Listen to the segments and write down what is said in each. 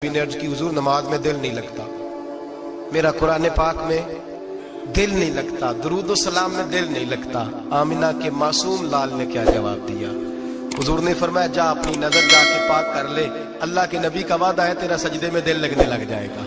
ने अर्ज की हुजूर नमाज में दिल नहीं लगता, मेरा कुरान पाक में दिल नहीं लगता, दुरूद सलाम में दिल नहीं लगता। आमिना के मासूम लाल ने क्या जवाब दिया? हुजूर ने फरमाया जा अपनी नजर जाके पाक कर ले, अल्लाह के नबी का वादा है तेरा सजदे में दिल लगने लग जाएगा।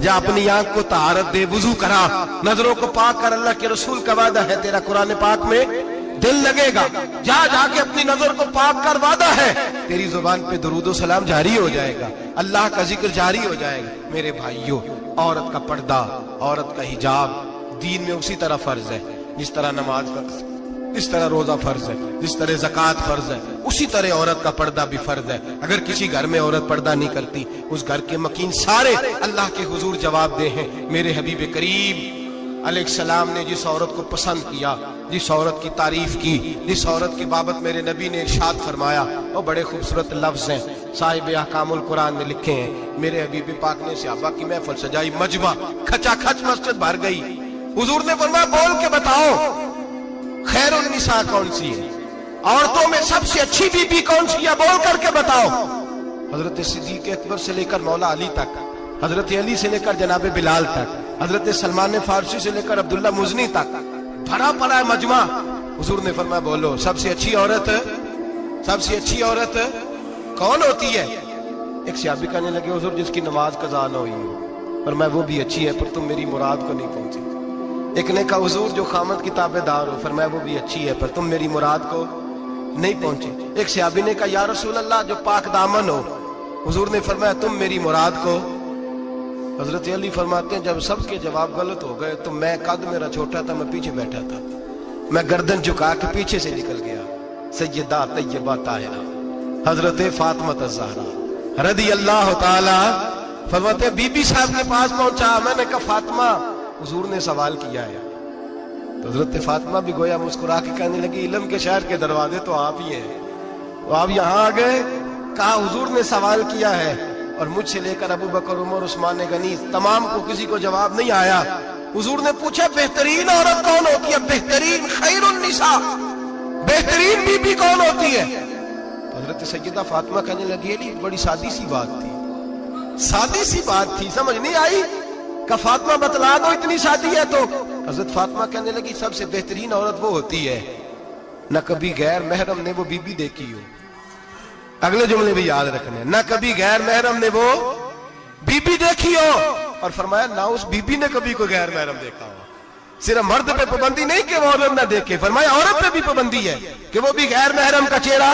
जा अपनी आंख को तहारत दे, वुजू करा, नजरों को पाक कर, अल्लाह के रसूल का वादा है तेरा कुरान पाक में दिल लगेगा। जा जाके अपनी नजर को पाक कर, वादा है तेरी जुबान पे दुरूद सलाम जारी हो जाएगा, अल्लाह का जिक्र जारी हो जाएगा। मेरे भाइयों, औरत का पर्दा, औरत का हिजाब दीन में उसी तरह फर्ज है जिस तरह नमाज फर्ज है, जिस तरह रोजा फर्ज है, जिस तरह ज़कात फर्ज है, उसी तरह औरत का पर्दा भी फर्ज है। अगर किसी घर में औरत पर्दा नहीं करती, उस घर के मकीन सारे अल्लाह के हुजूर जवाब दे हैं। मेरे हबीब करीम अलैहिस्सलाम ने जिस औरत को पसंद किया, जिस औरत की तारीफ की, जिस औरत की बाबत मेरे नबी ने इरशाद फरमाया, वो बड़े खूबसूरत लफ्ज हैं, साहिब अहकामुल कुरान में लिखे हैं। मेरे हबीब पाक ने सहाबा की महफिल सजाई, मजमा खचाखच मस्जिद भर गई। हुजूर ने फरमाया बोल के बताओ खैरुन निसा कौन सी है, औरतों में सबसे अच्छी बीबी कौन सी है, बोल करके बताओ। हजरत सिद्दीक अकबर से लेकर मौला अली तक, हजरत अली से लेकर जनाब बिलाल तक, हजरत सलमान फारसी से लेकर अब्दुल्ला मुजनी तक भरा पड़ा है मजमा। हुजूर ने फरमाया बोलो सबसे अच्छी औरत, सबसे अच्छी औरत कौन होती है? एक सहाबी कहने लगे हुजूर जिसकी नमाज कज़ा न हुई हो, और मैं वो भी अच्छी है पर तुम मेरी मुराद को नहीं पहुंची। एक ने कहा हुजूर जो खामद की ताबेदार हो, फरमाया वो भी अच्छी है पर तुम मेरी मुराद को नहीं पहुंचे। एक सहाबी ने कहा या रसूल अल्लाह जो पाक दामन हो, हुजूर ने फरमाया तुम मेरी मुराद को। हजरत अली फरमाते हैं जब सबके जवाब गलत हो गए तो मैं, कद मेरा छोटा था, मैं पीछे बैठा था, मैं गर्दन झुका के पीछे से निकल गया। सैयदा तैयबा ताहिरा हजरत फातिमा ज़हरा रदी अल्लाह ताला फरमाते बीबी साहब के पास पहुंचा। मैंने कहा फातिमा हुजूर ने सवाल किया है। तो हजरत फातिमा भी गोया मुस्कुरा के कहने लगी इल्म के शहर के दरवाजे तो आप ही हैं, तो आप यहाँ आ गए। कहा हुजूर ने सवाल किया है और मुझसे लेकर अबू बकर, उमर, उस्मान गनी तमाम को किसी को जवाब नहीं आया। हुजूर ने पूछा बेहतरीन औरत कौन होती है, बेहतरीन खैरुन निसा, बेहतरीन बीबी कौन होती है? हजरत सैयदा फातिमा कहने लगी अली बड़ी सादी सी बात थी, सादी सी बात थी, समझ नहीं आई। का फातिमा बतला दो इतनी सादी है तो। हजरत फातिमा कहने लगी सबसे बेहतरीन औरत वो होती है न कभी गैर महरम ने वो बीबी देखी हो। अगले जुमले भी याद रखने, न कभी गैर महरम ने वो बीबी देखी हो, और फरमाया ना उस बीबी ने कभी कोई गैर महरम देखा हो। सिर्फ मर्द पे पाबंदी नहीं कि वो औरत न देखे, फरमाया औरत पे भी पाबंदी है कि वो भी गैर महरम का चेहरा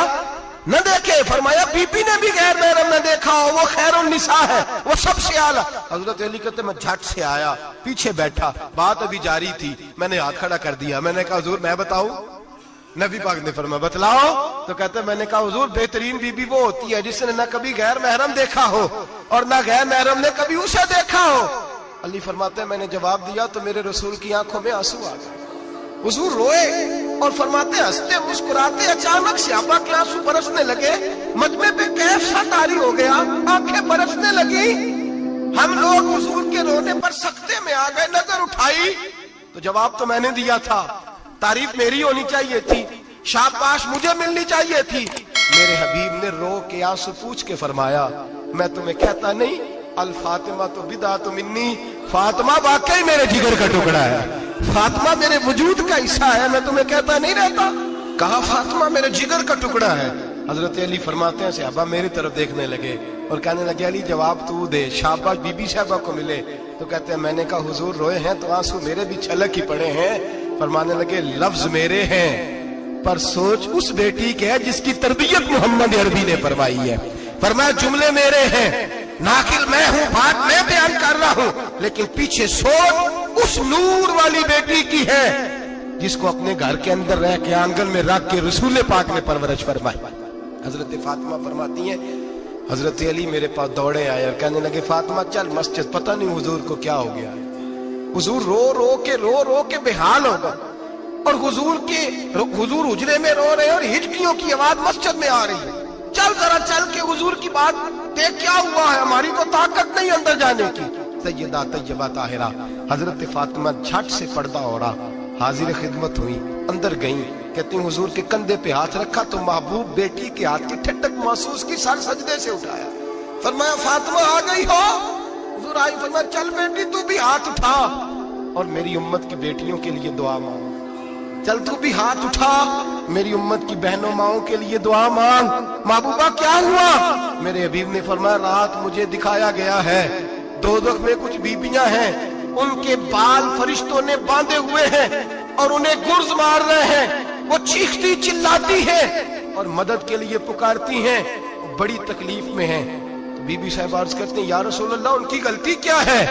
न देखे। फरमाया बीबी ने भी गैर महरम न देखा हो, वो खैरुन निसा है, वो सबसे आला। हजरत अली कहते मैं झट से आया, पीछे बैठा, बात अभी जारी थी, मैंने हाथ खड़ा कर दिया। मैंने कहा हुजूर मैं बताऊं? नबी पाक ने फरमाया बतलाओ। तो कहते मैंने कहा हुजूर बेहतरीन बीबी वो होती है जिसने न कभी गैर महरम देखा हो और न गैर महरम ने कभी उसे देखा हो। अली फरमाते मैंने जवाब दिया तो मेरे रसूल की आंखों में आंसू आ गए। हुजूर रोए और फरमाते हंसते मुस्कुराते अचानक सहाबा के आंसू बरसने लगे, मजमे पे कैफ सा तारी हो गया, आंखें बरसने लगी। हम लोग हुजूर के रोने पर सख्ते में आ गए। नजर उठाई तो जवाब तो मैंने दिया था, तारीफ मेरी होनी चाहिए थी, शाबाश मुझे मिलनी चाहिए थी। मेरे हबीब ने रो के आंसू पूछ के फरमाया मैं तुम्हें कहता नहीं अल फातिमा तो बिदा तो मिन्नी, फातिमा वाकई मेरे जिगर का टुकड़ा है, फातिमा मेरे वजूद का हिस्सा है, मैं तुम्हें कहता नहीं रहता। कहा फातिमा मेरे जिगर का टुकड़ा है। हजरत अली फरमाते हैं सहाबा मेरी तरफ देखने लगे और कहने लगे अली जवाब तू दे, शाबाश बीबी साहबा को मिले। तो कहते हैं मैंने कहा हुजूर रोए हैं तो आंसू मेरे भी छलक ही पड़े हैं। फरमाने लगे लफ्ज मेरे हैं पर सोच उस बेटी के है जिसकी तरबियत मोहम्मद अरबी ने फरमाई है। फरमाया जुमले मेरे हैं, नाकिल मैं हूं, बात मैं बयान कर रहा हूं, लेकिन पीछे सोच उस नूर वाली बेटी की है जिसको अपने घर के अंदर रह के आंगन में रख के रसूल पाक ने परवरिश फरमाई। हजरत फातिमा फरमाती हैं हजरत अली मेरे पास दौड़े आए और कहने लगे फातिमा चल मस्जिद, पता नहीं हुजूर को क्या हो गया। हुजूर रो रो के बेहाल हो गए और हुजूर हुजरे में रो रहे हैं और हिचकियों की आवाज मस्जिद में आ रही है। चल जरा चल के हुजूर की बात देख क्या हुआ है, हमारी तो ताकत नहीं अंदर जाने की। सैयदा तैयबा ताहिरा हजरत फातिमा झट से पर्दा ओढ़ा, हाजिर खिदमत हुई, अंदर गई। कहती हुजूर के कंधे पे हाथ रखा तो महबूब बेटी के हाथ की ठंडक महसूस की, सर सजदे से उठाया। फरमाया फातिमा आ गई हो? हुजूर आई, फरमाया चल बेटी तू भी हाथ उठा और मेरी उम्मत की बेटियों के लिए दुआ मांग। चल तू भी हाथ उठा, मेरी उम्मत की बहनों माओं के लिए दुआ मांग। महबूबा क्या हुआ? मेरे हबीब ने फरमाया रात मुझे दिखाया गया है दोज़ख में कुछ बीबियां हैं, उनके बाल फरिश्तों ने बांधे हुए हैं और उन्हें गुर्ज मार रहे हैं। वो चीखती चिल्लाती हैं और मदद के लिए पुकारती हैं, बड़ी तकलीफ में हैं। तो बीबी साहब अर्ज करती हैं या रसूल अल्लाह उनकी गलती क्या है?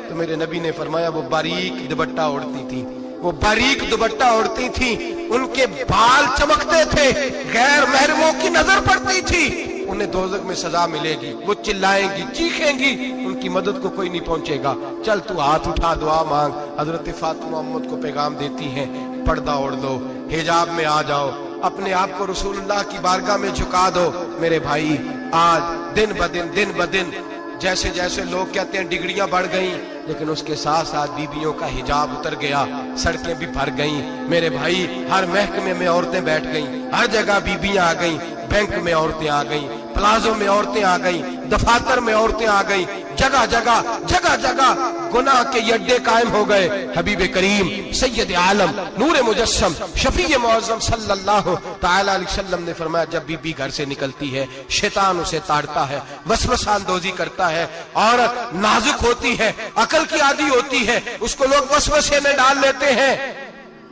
तो मेरे नबी ने फरमाया वो बारीक दुपट्टा ओढ़ती थी, वो बारीक दुपट्टा ओढ़ती थी, उनके बाल चमकते थे, गैर महरमों की नजर पड़ती थी, उन्हें दोज़ख में सजा मिलेगी, वो चिल्लाएंगी चीखेंगी, उनकी मदद को कोई नहीं पहुंचेगा। चल तू हाथ उठा दुआ मांग। हजरत फातिमा उम्मत को पैगाम देती हैं पर्दा ओढ़ लो, हिजाब में आ जाओ, अपने आप को रसूलुल्लाह की बारगाह में झुका दो। मेरे भाई आज दिन ब दिन जैसे जैसे लोग कहते हैं डिग्रियां बढ़ गई, लेकिन उसके साथ साथ बीबियों का हिजाब उतर गया, सड़कें भी भर गईं। मेरे भाई हर महकमे में औरतें बैठ गईं, हर जगह बीबियां आ गईं, बैंक में औरतें आ गईं, प्लाजो में औरतें आ गईं, दफातर में औरतें आ गईं, जगह जगह गुनाह के अड्डे कायम हो गए। हबीब करीम सैयद आलम नूर मुजस्सम शफी मुअज़्ज़म सल्लल्लाहु तआला अलैहि वसल्लम ने फरमाया जब बीबी घर से निकलती है शैतान उसे ताड़ता है, वसवसा अंदोज़ी करता है, औरत नाजुक होती है, अकल की आदी होती है, उसको लोग वसवसे में डाल लेते हैं।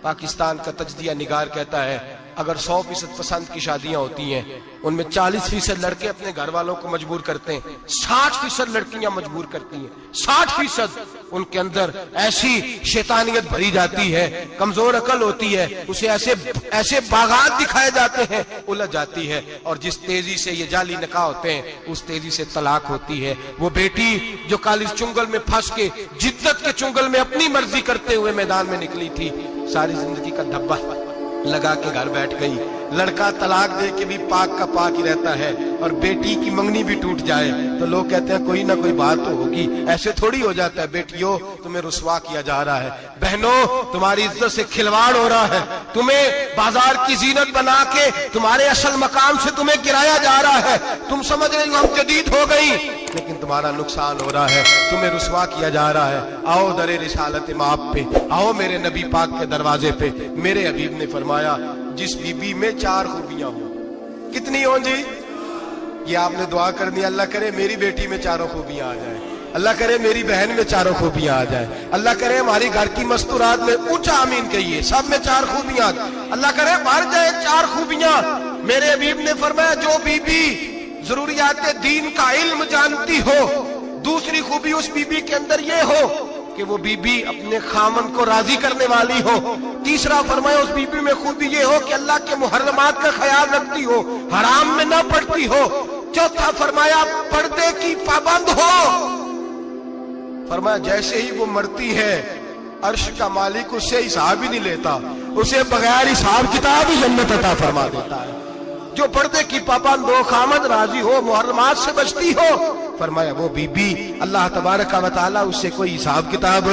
पाकिस्तान का तजदिया निगार कहता है अगर 100% पसंद की शादियां होती हैं उनमें 40% लड़के अपने घर वालों को मजबूर करते हैं, 60% लड़कियां मजबूर करती हैं। 60% उनके अंदर ऐसी शैतानियत भरी जाती है, कमजोर अकल होती है, उसे ऐसे बागात दिखाए जाते हैं, उलझ जाती है। और जिस तेजी से ये जाली निकाह होते हैं उस तेजी से तलाक होती है। वो बेटी जो कालिज चुंगल में फंस के जिद्दत के चुंगल में अपनी मर्जी करते हुए मैदान में निकली थी, सारी जिंदगी का धब्बा लगा के घर बैठ गई। लड़का तलाक दे के भी पाक का पाक ही रहता है और बेटी की मंगनी भी टूट जाए तो लोग कहते हैं कोई ना कोई बात तो होगी। ऐसे थोड़ी हो जाता है। बेटियों तुम्हें रुसवा किया जा रहा है, बहनों तुम्हारी इज्जत से खिलवाड़ हो रहा है, तुम्हें बाजार की जीनत बना के तुम्हारे असल मकाम से तुम्हें गिराया जा रहा है। तुम समझ रही हो हम जदीद हो गई, लेकिन तुम्हारा नुकसान हो रहा है, तुम्हें रुसवा किया जा रहा है। आओ दरे रिसालत माप पे, आओ मेरे नबी पाक के दरवाजे पे। मेरे हबीब ने फरमाया जिस बीबी में 4 खूबियां हो, कितनी हो जी? ये आपने दुआ कर दी, अल्लाह करे मेरी बेटी में 4 खूबियां आ जाए, अल्लाह करे मेरी बहन में 4 खूबियां आ जाए, अल्लाह करे हमारी घर की मस्तूरात में ऊंचा आमीन कहिए सब में 4 खूबियां, अल्लाह करे भर जाए 4 खूबियां। मेरे हबीब ने फरमाया जो बीबी जरूरियात दीन का इल्म जानती हो, दूसरी खूबी उस बीबी के अंदर ये हो कि वो बीबी अपने खामन को राजी करने वाली हो, तीसरा फरमाया उस बीबी में खूबी ये हो कि अल्लाह के मुहर्रमात का ख्याल रखती हो, हराम में ना पड़ती हो, चौथा फरमाया पर्दे की पाबंद हो। फरमाया जैसे ही वो मरती है अर्श का मालिक उससे हिसाब ही नहीं लेता, उसे बगैर हिसाब किताब ही जन्नत अता फरमा देता है। जो पर्दे की पाबंद हो, खामद राजी हो, मुहर्रमात से बचती हो, फरमाया वो बीबी अल्लाह तबारक व तआला उससे कोई हिसाब किताब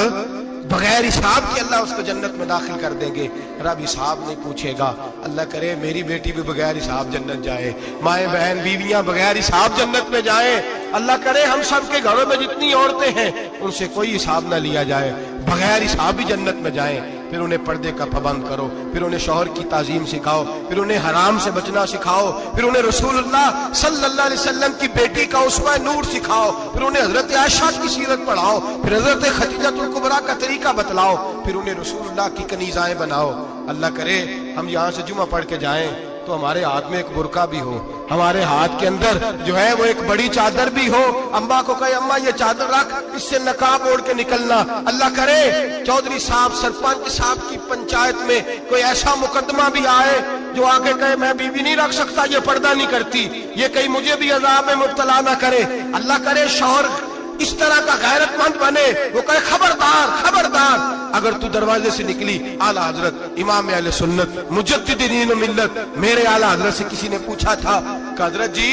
बगैर हिसाब के अल्लाह उसको जन्नत में दाखिल कर देंगे। रब हिसाब नहीं पूछेगा। अल्लाह करे मेरी बेटी भी बगैर हिसाब जन्नत जाए, माए बहन बीवियां बगैर हिसाब जन्नत में जाए। अल्लाह करे हम सब के घरों में जितनी औरतें हैं उनसे कोई हिसाब ना लिया जाए, बगैर हिसाब भी जन्नत में जाए। फिर उन्हें पर्दे का पाबंद करो, फिर उन्हें शौहर की ताजीम सिखाओ, फिर उन्हें हराम से बचना सिखाओ, फिर उन्हें रसूलुल्लाह सल्लल्लाहु अलैहि वसल्लम की बेटी का उस्वा नूर सिखाओ, फिर उन्हें हजरत आयशा की सीरत पढ़ाओ, फिर हजरत खदीजतुल कुबरा का तरीका बतलाओ, फिर उन्हें रसूलुल्लाह की कनीज़ाएं बनाओ। अल्लाह करे हम यहाँ से जुमा पढ़ के जाएं तो हमारे हाथ में एक बुरका भी हो, हमारे हाथ के अंदर जो है वो एक बड़ी चादर भी हो। अम्मा को कहे अम्मा ये चादर रख, इससे नकाब ओढ़ के निकलना। अल्लाह करे चौधरी साहब सरपंच साहब की पंचायत में कोई ऐसा मुकदमा भी आए जो आके कहे मैं बीवी नहीं रख सकता, ये पर्दा नहीं करती, ये कहीं मुझे भी अजाब में मुब्तला ना करे। अल्लाह करे शौहर इस तरह का गैरतमंद बने, वो कहे खबरदार खबरदार, अगर तू दरवाजे से निकली आला हजरत इमाम अहले सुन्नत मुजद्दिदीन मिल्लत मेरे आला हजरत से किसी ने पूछा था कि हजरत जी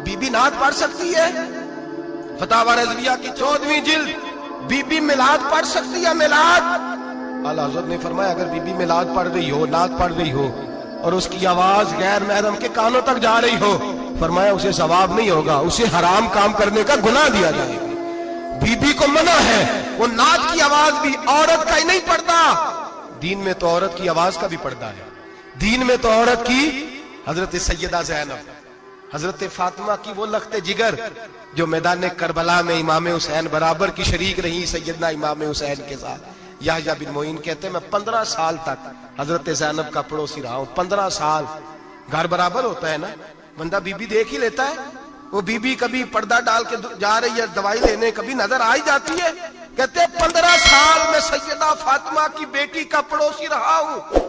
बीबी नात पढ़ सकती है? फतावा रज़विया की 14वीं जिल्द, बीबी मिलाद पढ़ सकती है? मिलाद आला हजरत ने फरमाया अगर बीबी मिलाद पढ़ रही हो, नात पढ़ रही हो और उसकी आवाज गैर महरम के कानों तक जा रही हो फरमाया उसे सवाब नहीं होगा, उसे हराम काम करने का गुनाह दिया जाएगा। बीबी को मना है, वो नाच की आवाज भी औरत का ही नहीं पड़ता, दीन में तो औरत की आवाज का भी पर्दा है। दीन में तो औरत की हजरत सैयदा ज़ैनब, हजरत फातिमा की वो लख्ते जिगर जो मैदान करबला में इमाम हुसैन बराबर की शरीक रही सैयदना इमाम हुसैन के साथ। याह्या बिन मोइन कहते हैं मैं 15 साल तक हजरत ज़ैनब का पड़ोसी रहा हूं। 15 साल, घर बराबर होता है ना, बंदा बीबी देख ही लेता है। वो बीबी कभी पर्दा डाल के जा रही है दवाई लेने, कभी नजर आ ही जाती है। कहते हैं 15 साल में सैयदा फातिमा की बेटी का पड़ोसी रहा हूं,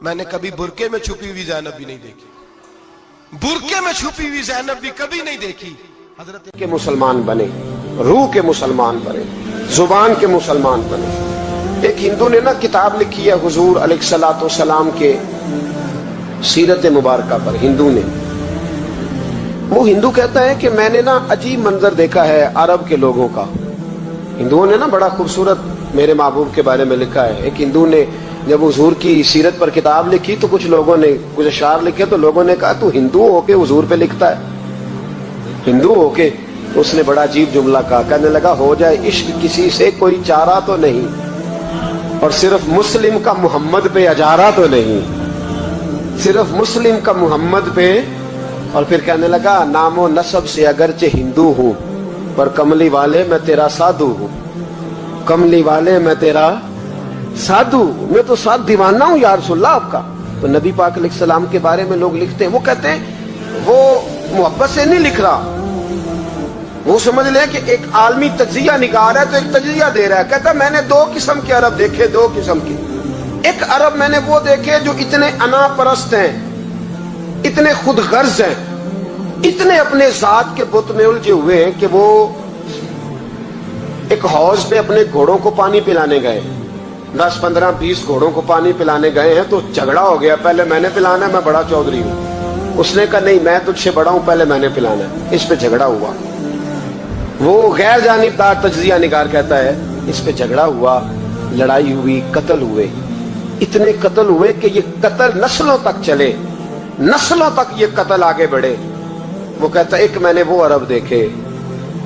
मैंने कभी बुरके में छुपी हुई ज़ैनब भी नहीं देखी, बुरके में छुपी हुई ज़ैनब भी कभी नहीं देखी। हजरत के मुसलमान बने, रूह के मुसलमान बने, जुबान के मुसलमान बने। एक हिंदू ने ना किताब लिखी है हुजूर अलैहिस्सलातु वस्सलाम के सीरत मुबारका पर। हिंदू ने, वो हिंदू कहता है कि मैंने ना अजीब मंजर देखा है अरब के लोगों का। हिंदुओं ने ना बड़ा खूबसूरत मेरे महबूब के बारे में लिखा है। एक हिंदू ने जब हुजूर की सीरत पर किताब लिखी तो कुछ लोगों ने कुछ अशार लिखे, तो लोगों ने कहा तू हिंदू होके हुजूर पे लिखता है, हिंदू होके। तो उसने बड़ा अजीब जुमला कहा, कहने लगा हो जाए इश्क किसी से कोई चारा तो नहीं, और सिर्फ मुस्लिम का मोहम्मद पे अजारा तो नहीं, सिर्फ मुस्लिम का मोहम्मद पे। और फिर कहने लगा नामो नसब से अगरचे हिंदू हूं, पर कमली वाले मैं तेरा साधु हूं, कमली वाले मैं तेरा साधु, मैं तो साथ दीवाना हूं या रसूलल्लाह आपका। तो नबी पाक अलैहिस्सलाम के बारे में लोग लिखते हैं, वो कहते हैं वो मोहब्बत से नहीं लिख रहा, वो समझ ले कि एक आलमी तज्जिया निगार है तो एक तज्जिया दे रहा है। कहता मैंने 2 किस्म के अरब देखे, 2 किस्म के। एक अरब मैंने वो देखे जो इतने अना परस्त हैं, इतने खुद गर्ज हैं, इतने अपने जात के बुत में उलझे हुए हैं कि वो एक हौज पे अपने घोड़ों को पानी पिलाने गए, 10, 15, 20 घोड़ों को पानी पिलाने गए हैं। तो झगड़ा हो गया, पहले मैंने पिलाना है, मैं बड़ा चौधरी हूं। उसने कहा नहीं मैं तुझसे बड़ा हूं, पहले मैंने पिलाना है। इस पे झगड़ा हुआ। वो गैर जानिबदार तज्जिया निगार कहता है इस पे झगड़ा हुआ, लड़ाई हुई, कत्ल हुए, इतने कत्ल हुए कि ये कत्ल नस्लों तक चले, नस्लों तक ये कत्ल आगे बढ़े। वो कहता एक मैंने वो अरब देखे।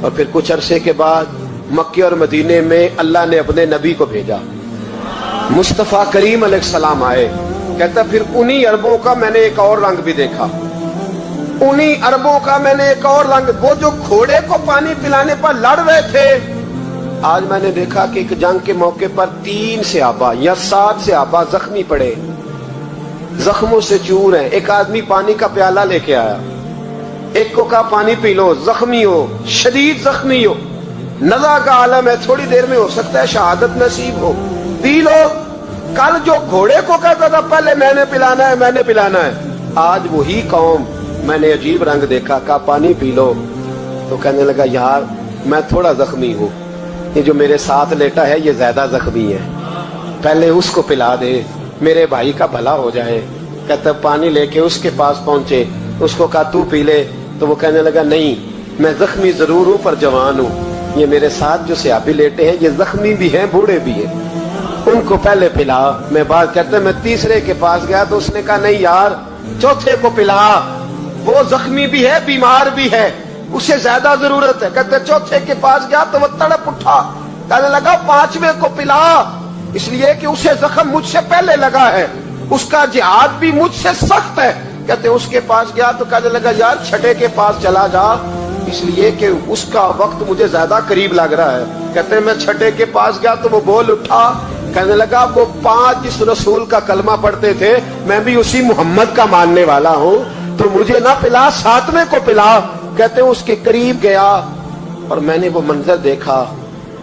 और फिर कुछ अरसे के बाद मक्के और मदीने में अल्लाह ने अपने नबी को भेजा, मुस्तफा करीम अलैहिस्सलाम आए। कहता फिर उन्हीं अरबों का मैंने एक और रंग भी देखा, उन्हीं अरबों का मैंने एक और रंग, वो जो घोड़े को पानी पिलाने पर लड़ रहे थे, आज मैंने देखा कि एक जंग के मौके पर 3 सहाबा या 7 सहाबा जख्मी पड़े, जख्मों से चूर हैं। एक आदमी पानी का प्याला लेके आया, एक को कहा पानी पी लो, जख्मी हो, शदीद जख्मी हो, नज़ा का आलम है, थोड़ी देर में हो सकता है शहादत नसीब हो, पी लो। कल जो घोड़े को कहता था पहले मैंने पिलाना है, मैंने पिलाना है, आज वही कौम मैंने अजीब रंग देखा, कहा पानी पी लो। तो कहने लगा यार मैं थोड़ा जख्मी हूँ, ये जो मेरे साथ लेटा है ये ज्यादा जख्मी है, पहले उसको पिला दे, मेरे भाई का भला हो जाए। कहता पानी लेके उसके पास पहुंचे, उसको कहा तू पी ले। तो वो कहने लगा नहीं मैं जख्मी जरूर हूँ पर जवान हूँ, ये मेरे साथ जो सहाबी लेटे हैं ये जख्मी भी हैं, बूढ़े भी हैं, उनको पहले पिला। मैं बात कहते मैं तीसरे के पास गया तो उसने कहा नहीं यार चौथे को पिला, वो जख्मी भी है, बीमार भी है, उसे ज्यादा जरूरत है। कहते चौथे के पास गया तो वो तड़प उठा, कहने लगा 5वें को पिला, इसलिए कि उसे जख्म मुझसे पहले लगा है, उसका जिहाद भी मुझसे सख्त है। कहते उसके पास गया तो कहने लगा यार 6ठे के पास चला जा, इसलिए कि उसका वक्त मुझे ज्यादा करीब लग रहा है। कहते मैं 6ठे के पास गया तो वो बोल उठा, कहने लगा वो 5 जिस रसूल का कलमा पढ़ते थे मैं भी उसी मोहम्मद का मानने वाला हूँ, तो मुझे ना पिला 7वें को पिला। कहते उसके करीब गया और मैंने वो मंजर देखा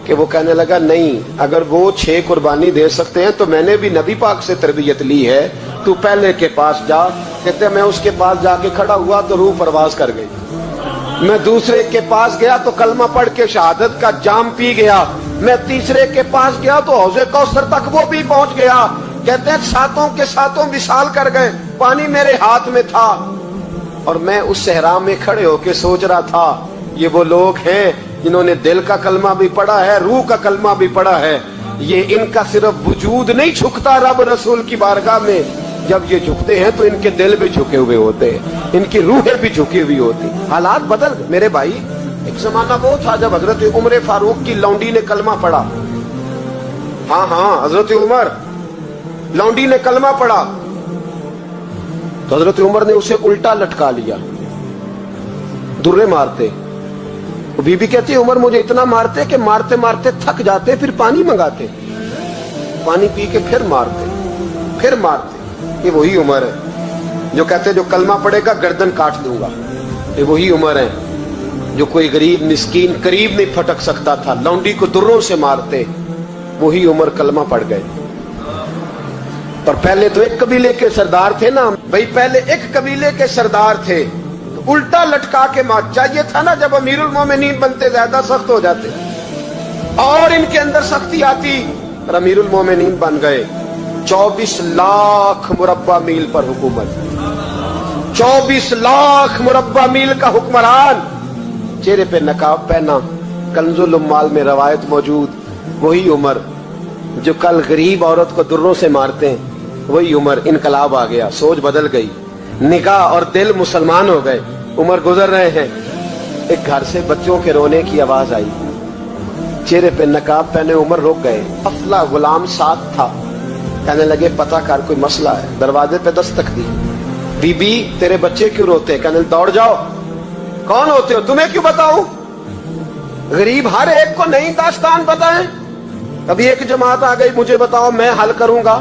कि वो कहने लगा नहीं अगर वो 6 कुर्बानी दे सकते हैं तो मैंने भी नबी पाक से तरबियत ली है, तू पहले के पास जा। कहते मैं उसके पास जाके खड़ा हुआ तो रूह परवाज कर गई। मैं दूसरे के पास गया तो कलमा पढ़ के शहादत का जाम पी गया। मैं तीसरे के पास गया तो हौज़े कौसर तक वो भी पहुंच गया। कहते हैं 7 के 7 विशाल कर गए, पानी मेरे हाथ में था और मैं उस सहरा में खड़े होके सोच रहा था ये वो लोग हैं जिन्होंने दिल का कलमा भी पढ़ा है, रूह का कलमा भी पढ़ा है, ये इनका सिर्फ वजूद नहीं झुकता रब रसूल की बारगाह में, जब ये झुकते हैं तो इनके दिल भी झुके हुए होते हैं, इनकी रूहें भी झुकी हुई होती। हालात बदल गए मेरे भाई। एक जमाना वो था जब हजरत उमर फारूक की लौंडी ने कलमा पढ़ा। हाँ, हजरत उमर लौंडी ने कलमा पढ़ा तो हजरत उमर ने उसे उल्टा लटका लिया, दुर्रे मारते। बीबी कहती है उमर मुझे इतना मारते कि मारते मारते थक जाते, फिर पानी मंगाते, पानी पी के फिर मारते। ये वही उमर है जो कहते जो कलमा पड़ेगा गर्दन काट दूंगा। ये वही उमर है जो कोई गरीब मिस्कीन करीब नहीं फटक सकता था, लौंडी को दुर्रों से मारते। वही उमर कलमा पड़ गए। पर पहले तो एक कबीले के सरदार थे ना भाई, पहले एक कबीले के सरदार थे, तो उल्टा लटका के मार। चाहिए था ना जब अमीरुल मोमिनीन बनते ज्यादा सख्त हो जाते और इनके अंदर सख्ती आती, पर अमीरुल मोमिनीन बन गए। 24 लाख मुरब्बा मील पर हुकूमत, 24 लाख मुरब्बा मील का हुक्मरान, चेहरे पे नकाब पहना। कंजुल उम्माल में रवायत मौजूद, वही उमर जो कल गरीब औरत को दुर्रों से मारते हैं, वही उमर। इनकलाब आ गया, सोच बदल गई, निगाह और दिल मुसलमान हो गए। उमर गुजर रहे हैं, एक घर से बच्चों के रोने की आवाज आई, चेहरे पे नकाब पहने उमर रुक गए। अफला गुलाम साथ था, कहने लगे पता कर कोई मसला है। दरवाजे पे दस्तक दी, बीबी तेरे बच्चे क्यों रोते हैं? कहने दौड़ जाओ, कौन होते हो, तुम्हें क्यों बताऊं? गरीब हर एक को नहीं दास्तान पता है। कभी एक जमात आ गई, मुझे बताओ मैं हल करूंगा।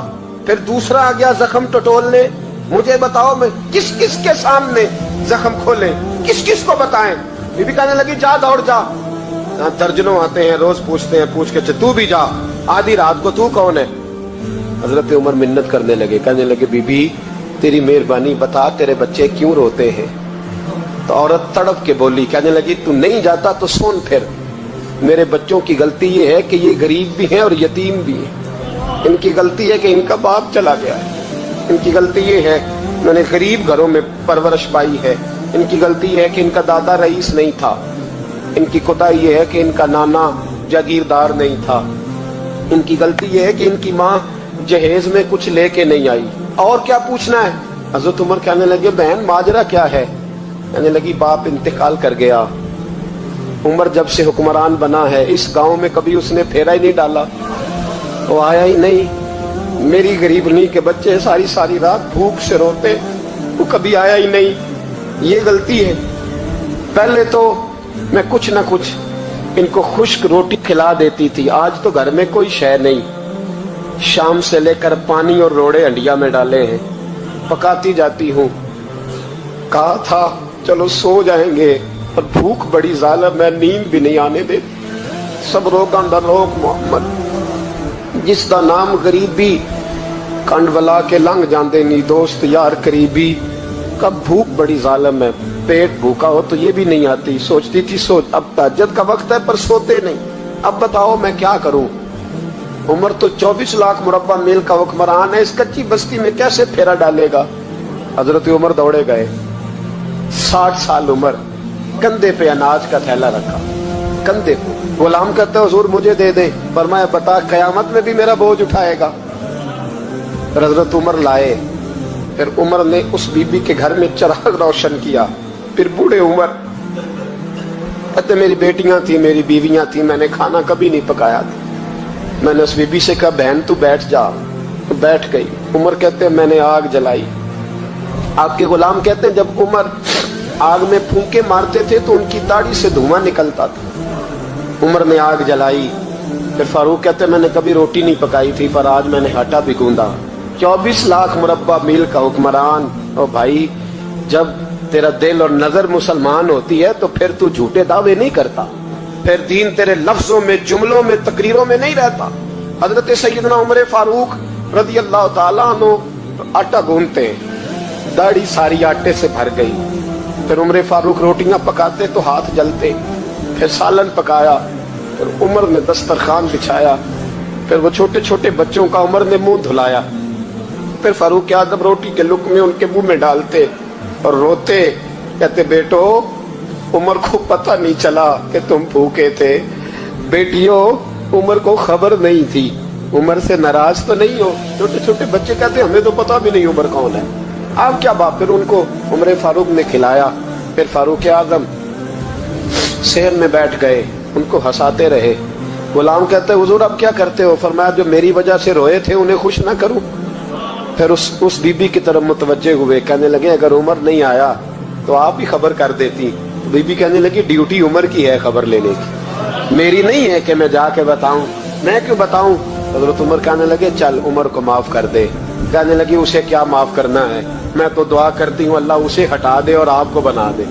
फिर दूसरा आ गया जख्म टटोलने, मुझे बताओ मैं किस किस के सामने जख्म खोले, किस किस को बताएं। बीबी कहने लगी जा दौड़ जा। दर्जनों आते हैं रोज पूछते हैं, पूछ के तू भी जा, आधी रात को तू कौन है? हजरत उमर मिन्नत करने लगे, कहने लगे बीबी तेरी मेहरबानी बता तेरे बच्चे क्यों रोते हैं? तो औरत तड़प के बोली, कहने लगी तू नहीं जाता तो सुन फिर, मेरे बच्चों की गलती ये है कि ये गरीब भी हैं और यतीम भी हैं। इनकी गलती है कि इनका बाप चला गया है, इनकी गलती ये है मैंने गरीब घरों में परवरिश पाई है, इनकी गलती है कि इनका दादा रईस नहीं था, इनकी कोताही ये है कि इनका नाना जागीरदार नहीं था, इनकी गलती ये है कि इनकी माँ जहेज में कुछ लेके नहीं आई। और क्या पूछना है? हजरत उमर कहने लगे बहन माजरा क्या है? कहने लगी बाप इंतकाल कर गया। उमर जब से हुक्मरान बना है इस गांव में कभी उसने फेरा ही नहीं डाला, वो आया ही नहीं। मेरी गरीबनी के बच्चे सारी सारी रात भूख से रोते, वो कभी आया ही नहीं। ये गलती है। पहले तो मैं कुछ ना कुछ इनको खुश्क रोटी खिला देती थी, आज तो घर में कोई शय नहीं। शाम से लेकर पानी और रोड़े हंडिया में डाले हैं, पकाती जाती हूँ। कहा था चलो सो जाएंगे, और भूख बड़ी जालिम है, नींद भी नहीं आने दे। सब रोगां दा रोग मोहम्मद, जिसदा नाम गरीबी कंड वला के लंघ जाते नी दोस्त यार करीबी। कब भूख बड़ी जालिम है, पेट भूखा हो तो ये भी नहीं आती। सोचती थी सोच अब तहज्जुद का वक्त है पर सोते नहीं, अब बताओ मैं क्या करूं। उमर तो 24 लाख मुरब्बा मील का हुक्मरान है, इस कच्ची बस्ती में कैसे फेरा डालेगा। हजरत उमर दौड़े गए, 60 साल उम्र, कंधे पे अनाज का थैला रखा, कंधे पे। गुलाम कहते हुजूर मुझे दे दे, फरमाया बता कयामत में भी मेरा बोझ उठाएगा। हजरत उमर लाए, फिर उमर ने उस बीबी के घर में चिराग रोशन किया। फिर बूढ़े उमर कहते मेरी बेटियां थी, मेरी बीवियां थी, मैंने खाना कभी नहीं पकाया था। मैंने उस बीबी से कहा बहन तू बैठ जा, तो बैठ गई। उमर कहते मैंने आग जलाई। आपके गुलाम कहते हैं जब उमर आग में फूंके मारते थे तो उनकी दाढ़ी से धुआं निकलता था। उमर ने आग जलाई। फिर फारूक कहते मैंने कभी रोटी नहीं पकाई थी पर आज मैंने आटा भी गूंदा। 24 लाख मुरब्बा मील का हुक्मरान। और भाई जब तेरा दिल और नजर मुसलमान होती है तो फिर तू झूठे दावे नहीं करता, फिर दीन तेरे लफ्जों में, जुमलों में, तकरीरों में नहीं रहता। हजरत सैयदना उमर फारूक रज़ी अल्लाह ताला अन्हु आटा गूंथते, दाढ़ी सारी आटे से भर गई। फिर उमर फारूक रोटियां पकाते तो हाथ जलते। फिर सालन पकाया, फिर उमर ने दस्तरखान बिछाया। फिर वो छोटे छोटे बच्चों का उमर ने मुंह धुलाया। फिर फारूक आजम रोटी के लुक़्मे उनके मुंह में डालते और रोते, कहते बेटो उमर को पता नहीं चला कि तुम भूखे थे। बेटियों उमर को खबर नहीं थी, उम्र से नाराज तो नहीं हो? छोटे छोटे बच्चे कहते हमें तो पता भी नहीं उम्र कौन है, आप क्या बात। फिर उनको उमर फारूक ने खिलाया, फिर फारूक आजम शेर में बैठ गए, उनको हंसाते रहे। गुलाम कहते हुजूर अब क्या करते हो? फरमाया जो मेरी वजह से रोए थे उन्हें खुश ना करूं। फिर उस बीबी की तरफ मुतवज्जे हुए, कहने लगे अगर उमर नहीं आया तो आप ही खबर कर देती। तो बीबी कहने लगी ड्यूटी उमर की है खबर लेने की, मेरी नहीं है कि मैं जाके बताऊं, मैं क्यों बताऊं। हजरत उमर कहने लगे चल उमर को माफ कर दे। कहने लगी उसे क्या माफ करना है, मैं तो दुआ करती हूँ अल्लाह उसे हटा दे और आपको बना दे।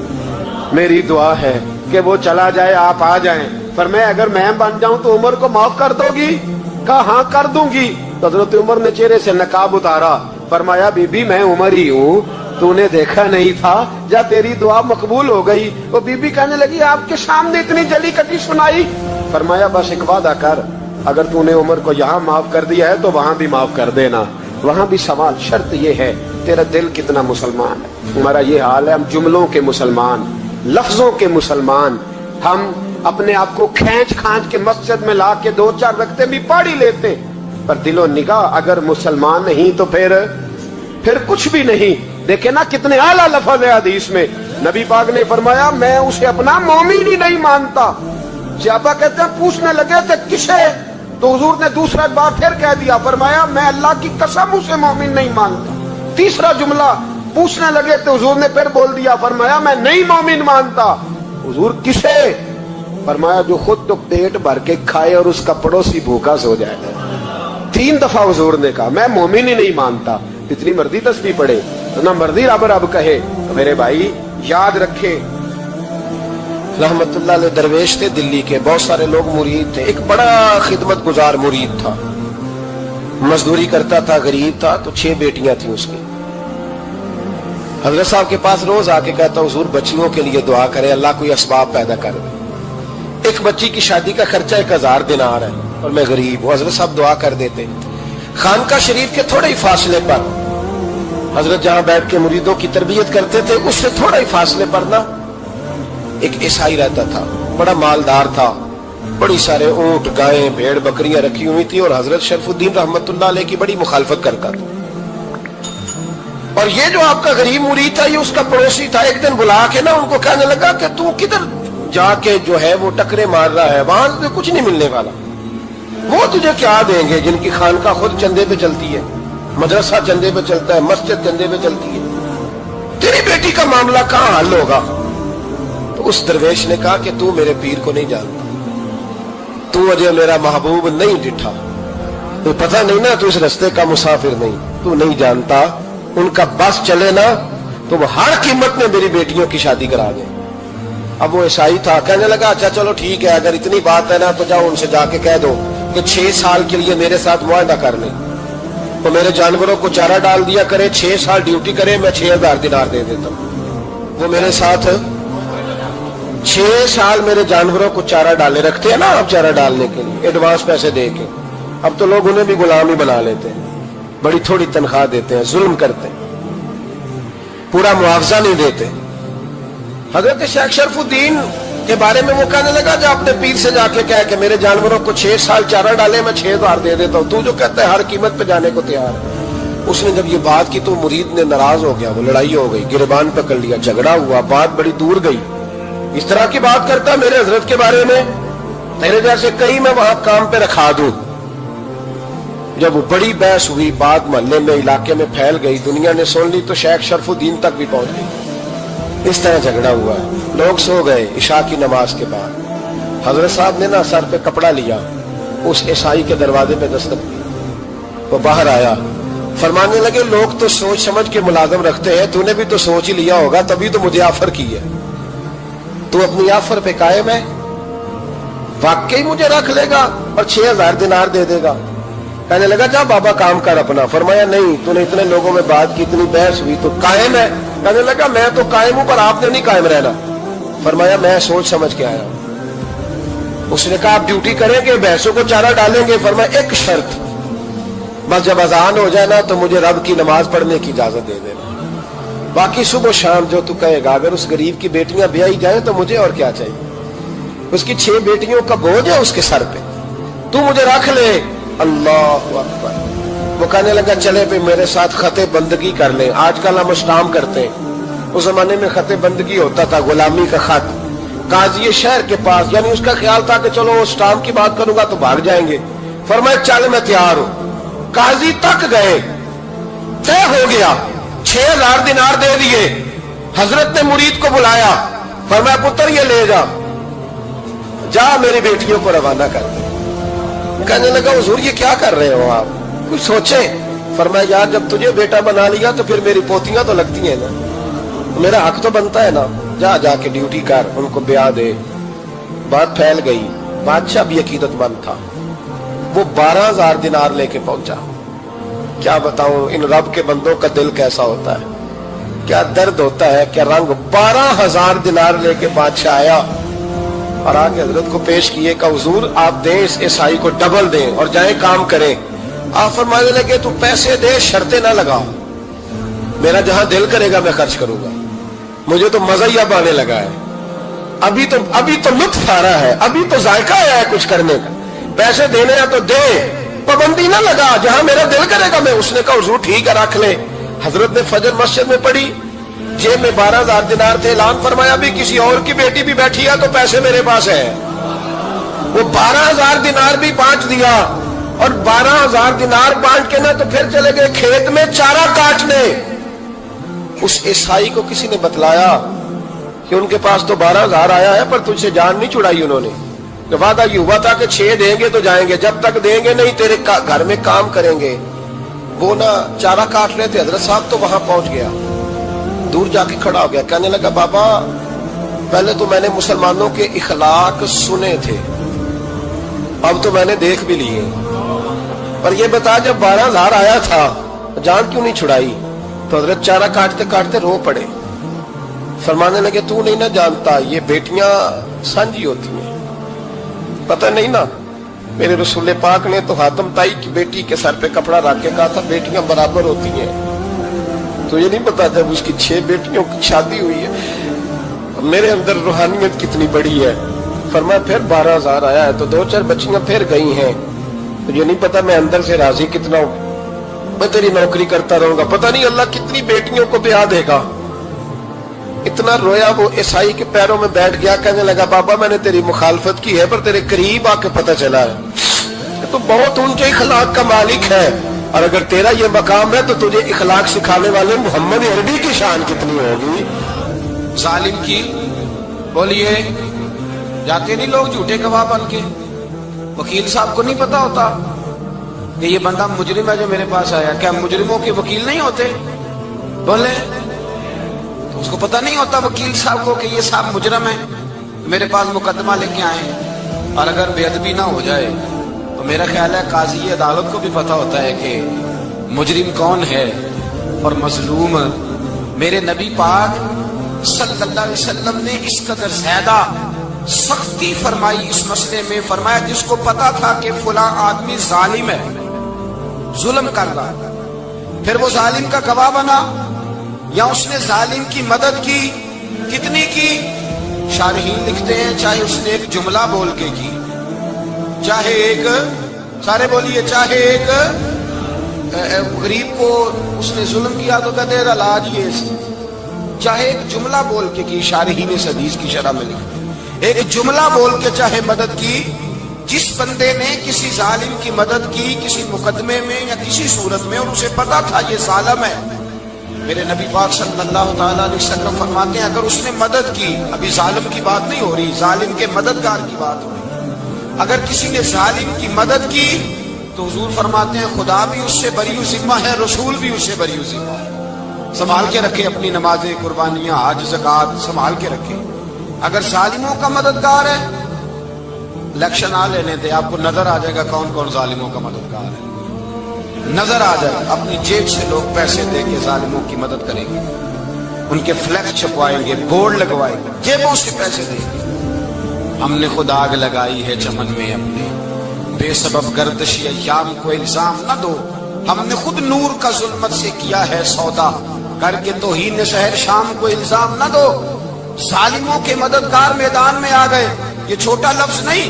मेरी दुआ है कि वो चला जाए आप आ जाएं। फरमाया अगर मैं बन जाऊं तो उमर को माफ कर दोगी? कहा हाँ कर दूंगी। तो हजरत उमर ने चेहरे से नकाब उतारा, फरमाया बीबी मैं उमर ही हूँ, तूने देखा नहीं था, या तेरी दुआ मकबूल हो गई। वो बीबी कहने लगी आपके सामने इतनी जली कटी सुनाई। फरमाया बस एक वादा कर, अगर तूने उमर को यहाँ माफ कर दिया है तो वहां भी माफ कर देना। वहां भी सवाल शर्त ये है तेरा दिल कितना मुसलमान है। हमारा ये हाल है, हम जुमलों के मुसलमान, लफ्जों के मुसलमान, हम अपने आप को खींच खांच के मस्जिद में ला के 2-4 रखते भी पढ़ ही लेते, पर दिलो निगाह अगर मुसलमान नहीं तो फिर कुछ भी नहीं। देखे ना कितने आला लफ्ज है हदीस में, नबी पाक ने फरमाया मैं उसे अपना मोमिन ही नहीं मानता। सहाबा कहते हैं पूछने लगे थे किसे, तो हुजूर ने दूसरा बार फिर कह दिया, फरमाया मैं अल्लाह की कसम उसे मोमिन नहीं मानता। तीसरा जुमला पूछने लगे तो हुजूर ने फिर बोल दिया, फरमाया मैं नहीं मोमिन मानता। हुजूर किसे? फरमाया जो खुद तो पेट भर के खाए और उसका पड़ोसी भूखा सो जाए। 3 दफा हुजूर ने कहा मैं मोमिन ही नहीं मानता। जितनी मर्जी तस्बीह पढ़े, ना मर्जी रब रब कहे, तो मेरे भाई याद रखे। रहमतुल्लाह अलैह दरवेश थे दिल्ली के, बहुत सारे लोग मुरीद थे। एक बड़ा खिदमत गुजार मुरीद था, मजदूरी करता था, गरीब था, तो 6 बेटियां थी उसकी। हजरत साहब के पास रोज आके कहता हुजूर बच्चियों के लिए दुआ करें, अल्लाह कोई असबाब पैदा कर दे। एक बच्ची की शादी का खर्चा 1000 दिनार है और मैं गरीब हूं। हजरत साहब दुआ कर देते। खानका शरीफ के थोड़े ही फासले पर, हजरत जहां बैठ के मुरीदों की तरबियत करते थे, उससे थोड़ा ही फासले पर ना एक ईसाई रहता था, बड़ा मालदार था, बड़ी सारे ऊंट गायें भेड़ बकरियां रखी हुई थी, और हजरत शरफुद्दीन रहमतुल्लाह अलैह की बड़ी मुखालफत करता था। और ये जो आपका गरीब मुरीद था ये उसका पड़ोसी था। एक दिन बुला के ना उनको कहने लगा कि तू किधर जाके जो है वो टकरे मार रहा है, वहां तुझे कुछ नहीं मिलने वाला, वो तुझे क्या देंगे जिनकी खानका खुद चंदे पे चलती है, मदरसा चंदे पे चलता है, मस्जिद चंदे पे चलती है, तेरी बेटी का मामला कहां हल होगा। तो उस दरवेश ने कहा कि तू मेरे पीर को नहीं जानता, तू अजय मेरा महबूब नहीं डिठा, तो पता नहीं ना, तू इस रास्ते का मुसाफिर नहीं, तू नहीं जानता, उनका बस चले ना तो वो हर कीमत में मेरी बेटियों की शादी करा दे। अब वो ईसाई था, कहने लगा अच्छा चलो ठीक है, अगर इतनी बात है ना तो जाओ उनसे जाके कह दो कि 6 साल के लिए मेरे साथ मुआहदा कर ले, तो मेरे जानवरों को चारा डाल दिया करे, 6 साल ड्यूटी करे, मैं 6000 दिनार दे देता हूं। वो मेरे साथ 6 साल मेरे जानवरों को चारा डाले रखते हैं ना आप, चारा डालने के लिए एडवांस पैसे दे के। अब तो लोग उन्हें भी गुलाम ही बना लेते हैं, बड़ी थोड़ी तनख्वाह देते हैं, जुल्म करते हैं, पूरा मुआवजा नहीं देते। हजरत शेख शरफुद्दीन के बारे में वो कहने लगा जो अपने पीर से जाके कह के मेरे जानवरों को 6 साल चारा डाले, मैं 6000 दे देता हूं, तू जो कहता है हर कीमत पे जाने को तैयार है। उसने जब ये बात की तो मुरीद ने नाराज हो गया, वो लड़ाई हो गई, गिरबान पकड़ लिया, झगड़ा हुआ, बात बड़ी दूर गई। इस तरह की बात करता मेरे हजरत के बारे में, तेरे जैसे कई मैं वहां काम पे रखा दूं। जब बड़ी बहस हुई, बात मोहल्ले में इलाके में फैल गई, दुनिया ने सुन ली, तो शेख शरफुद्दीन तक भी पहुंच गई। इस तरह झगड़ा हुआ, लोग सो गए इशा की नमाज के बाद। हजरत साहब ने ना सर पे कपड़ा लिया, उस ईसाई के दरवाजे पे दस्तक दी, वो बाहर आया, फरमाने लगे लोग तो सोच समझ के मुलाजम रखते हैं, तूने भी तो सोच ही लिया होगा, तभी तो मुझे ऑफर की है, तू अपनी ऑफर पे कायम है, वाकई मुझे रख लेगा और 6000 दिनार दे देगा। कहने लगा जा बाबा काम कर अपना। फरमाया नहीं, तूने इतने लोगों में बात की, इतनी बहस हुई, तो कायम है। कहने लगा मैं तो कायम हूं पर आपने नहीं कायम रहना। फरमाया मैं सोच समझ के आया हूं। उसने कहा आप ड्यूटी करेंगे, भैंसों को चारा डालेंगे। फरमाया एक शर्त, बस जब अजान हो जाए ना तो मुझे रब की नमाज पढ़ने की इजाजत दे देना, बाकी सुबह शाम जो तू कहेगा। अगर उस गरीब की बेटियां ब्याही जाए तो मुझे और क्या चाहिए, उसकी 6 बेटियों का बोझ है उसके सर पे, तू मुझे रख ले, अल्लाह अकबर। वो कहने लगा चले भी मेरे साथ खते बंदगी कर ले, आजकल हम स्टाम्प करते हैं, उस जमाने में खते बंदगी होता था, गुलामी का खत। काजी शहर के पास, यानी उसका ख्याल था कि चलो स्टाम्प की बात करूंगा तो भाग जाएंगे। फरमाया चल मैं तैयार हूं। काजी तक गए, तय हो गया, 6000 दिनार दे दिए। हजरत ने मुरीद को बुलाया, फरमाया पुत्र ये ले जा मेरी बेटियों को रवाना कर दे। कहने लगा हुजूर ये क्या कर रहे हो आप, कुछ सोचे। फरमाया यार जब तुझे बेटा बना लिया तो फिर मेरी पोतियां तो लगती हैं ना, मेरा हक तो बनता है ना, जा जाके ड्यूटी कर, उनको ब्याह दे। बात फैल गई, बादशाह भी अकीदतमंद था, वो 12000 दिनार लेके पहुंचा। क्या बताऊं इन रब के बंदों का दिल कैसा होता है, क्या दर्द होता है, क्या रंग। 12000 दिनार लेके बादशाह आया और आगे हजरत को पेश किए का हुजूर आप दें इस ईसाई को डबल दें और जाए काम करें। आप फरमाने लगे तू पैसे दे शर्तें ना लगा, मेरा जहां दिल करेगा मैं खर्च करूंगा, मुझे तो मजा ही अब आने लगा है, अभी तो लुत्फ आ रहा है, अभी तो जायका आया है कुछ करने का, पैसे देने हैं तो दे, पाबंदी ना लगा, जहां मेरा दिल करेगा मैं। उसने कहा हुजूर ठीक है रख ले। हजरत ने फजर मस्जिद में पढ़ी, जेब में 12000 दिनार थे, ऐलान फरमाया भी किसी और की बेटी भी बैठी है तो पैसे मेरे पास है। वो 12000 दिनार भी बांट दिया और 12000 दिनार बांट के ना तो फिर चले गए खेत में चारा काटने। उस ईसाई को किसी ने बतलाया कि उनके पास तो 12000 आया है पर तुझसे जान नहीं छुड़ाई उन्होंने, तो वादा ये हुआ था कि 6 देंगे तो जाएंगे, जब तक देंगे नहीं तेरे घर में काम करेंगे। वो ना चारा काट रहे थे, हजरत साहब तो वहां पहुंच गया, दूर जाके खड़ा हो गया, कहने लगा बाबा पहले तो मैंने मुसलमानों के इखलाक सुने थे, अब तो मैंने देख भी लिए, पर ये बता जब 12000 आया था जान क्यों नहीं छुड़ाई। तो हजरत चारा काटते काटते रो पड़े, फरमाने लगे तू नहीं ना जानता ये बेटियां सांझी होती हैं, पता नहीं ना, मेरे रसूल पाक ने तो हातम ताई की बेटी के सर पे कपड़ा रख के कहा था बेटियां बराबर होती हैं, तो ये नहीं पता जब उसकी 6 बेटियों की शादी हुई है। मेरे अंदर रूहानियत कितनी बड़ी है। फरमाया फिर 12000 आया है तो 2-4 बच्चियां फिर गई हैं, तो ये नहीं पता मैं अंदर से राजी कितना हूं, मैं तेरी नौकरी करता रहूंगा, पता नहीं अल्लाह कितनी बेटियों को ब्याह देगा। इतना रोया वो ईसाई के पैरों में बैठ गया, कहने लगा बाबा मैंने तेरी मुखालफत की है पर तेरे करीब आके पता चला है तो बहुत ऊंचे इखलाक का मालिक है, और अगर तेरा ये मकाम है तो तुझे इखलाक सिखाने वाले मोहम्मद अरबी की शान कितनी होगी। जालिम की बोलिए जाते नहीं लोग झूठे गवाह बन के, वकील साहब को नहीं पता होता कि ये बंदा मुजरिम है जो मेरे पास आया, क्या मुजरिमों के वकील नहीं होते, बोले तो उसको पता नहीं होता वकील साहब को कि ये साहब मुजरिम है, मेरे पास मुकदमा लेके आए, और अगर बेअदबी ना हो जाए तो मेरा ख्याल है काजी अदालत को भी पता होता है कि मुजरिम कौन है और मजलूम। मेरे नबी पाक सल्लल्लाहु अलैहि वसल्लम ने इस कदर ज्यादा सख्ती फरमाई इस मसले में, फरमाया जिसको पता था कि फुला आदमी जालिम है, जुल्म कर रहा है, फिर वो जालिम का गवाह बना या उसने जालिम की मदद की, कितनी की, शारहीन लिखते हैं चाहे उसने एक जुमला बोल के की, चाहे एक, सारे बोलिए, चाहे एक गरीब को उसने जुल्म किया तो कहते हैं इलाज ये, चाहे एक जुमला बोल के की, शारहीन इस हदीस की शरह में लिखते हैं, एक जुमला बोल के चाहे मदद की, जिस बंदे ने किसी जालिम की मदद की किसी मुकदमे में या किसी सूरत में और उसे पता था ये जालिम है, मेरे नबी पाक सल्लल्लाहु अलैहि वसल्लम फरमाते हैं अगर उसने मदद की, अभी जालिम की बात नहीं हो रही, जालिम के मददगार की बात हो रही, अगर किसी ने जालिम की मदद की तो हुजूर फरमाते हैं खुदा भी उससे बरी जिम्मा है, रसूल भी उससे बरी जिम्मा है। संभाल के रखे अपनी नमाजें, कुर्बानियां, हज, ज़कात संभाल के रखे। अगर जालिमों का मददगार है, इलेक्शन आ लेने दे, आपको नजर आ जाएगा कौन कौन जालिमों का मददगार है, नजर आ जाए। अपनी जेब से लोग पैसे दे के जालिमों की मदद करेंगे, उनके फ्लैक्स छपवाएंगे, बोर्ड लगवाएंगे, जेबों से पैसे देंगे। हमने खुद आग लगाई है चमन में अपने, बेसबब गर्दिश अय्याम को इल्जाम न दो, हमने खुद नूर का जुल्मत से किया है सौदा, करके तौहीन सहर शाम को इल्जाम न दो। जालिमों के मददगार मैदान में आ गए, ये छोटा लफ्ज नहीं,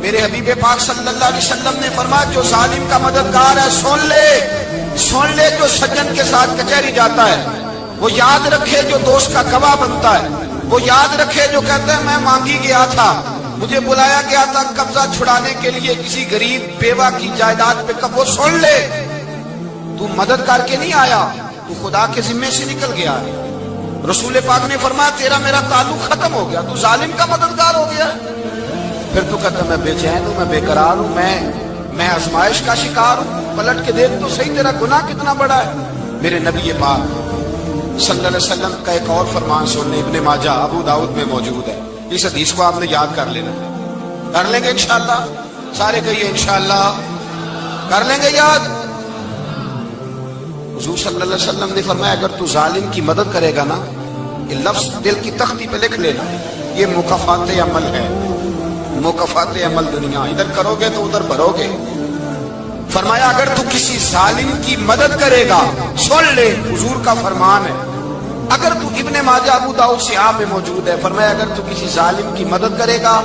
میرے حبیب پاک صلی اللہ علیہ وسلم نے فرمایا جو ظالم کا مددگار ہے سن لے جو سجن کے ساتھ کچہری جاتا ہے، وہ یاد رکھے جو دوست کا گواہ بنتا ہے، وہ یاد رکھے جو کہتا ہے میں مانگی گیا تھا، مجھے بلایا گیا تھا قبضہ چھڑانے کے لیے کسی غریب بیوہ کی جائیداد پہ، وہ سن لے تو مدد کر کے نہیں آیا، تو خدا کے ذمے سے نکل گیا ہے۔ رسول پاک نے فرمایا تیرا میرا تعلق ختم ہو گیا، تو ظالم کا مددگار ہو گیا۔ پھر تو کہتا میں بے چین ہوں، میں بے قرار ہوں، میں آزمائش کا شکار ہوں، پلٹ کے دیکھ تو صحیح تیرا گناہ کتنا بڑا ہے۔ میرے نبی پاک صلی اللہ علیہ وسلم کا ایک اور فرمان سننے، ابن ماجہ ابو داؤد میں موجود ہے، اس حدیث کو آپ نے یاد کر لینا، کر لیں گے انشاءاللہ، سارے کہیے انشاءاللہ کر لیں گے یاد۔ حضور صلی اللہ علیہ وسلم نے فرمایا اگر تو ظالم کی مدد کرے گا نا، یہ لفظ دل کی تختی پہ لکھ لینا، یہ مکافات عمل ہے، مکافات عمل دنیا، ادھر کرو گے تو ادھر بھرو گے۔ فرمایا اگر تو کسی ظالم کی مدد کرے گا، سن لے حضور کا فرمان ہے، اگر تو ابن ماجہ ابو داؤد صحاح میں موجود ہے، فرمایا اگر تو کسی ظالم کی مدد کرے گا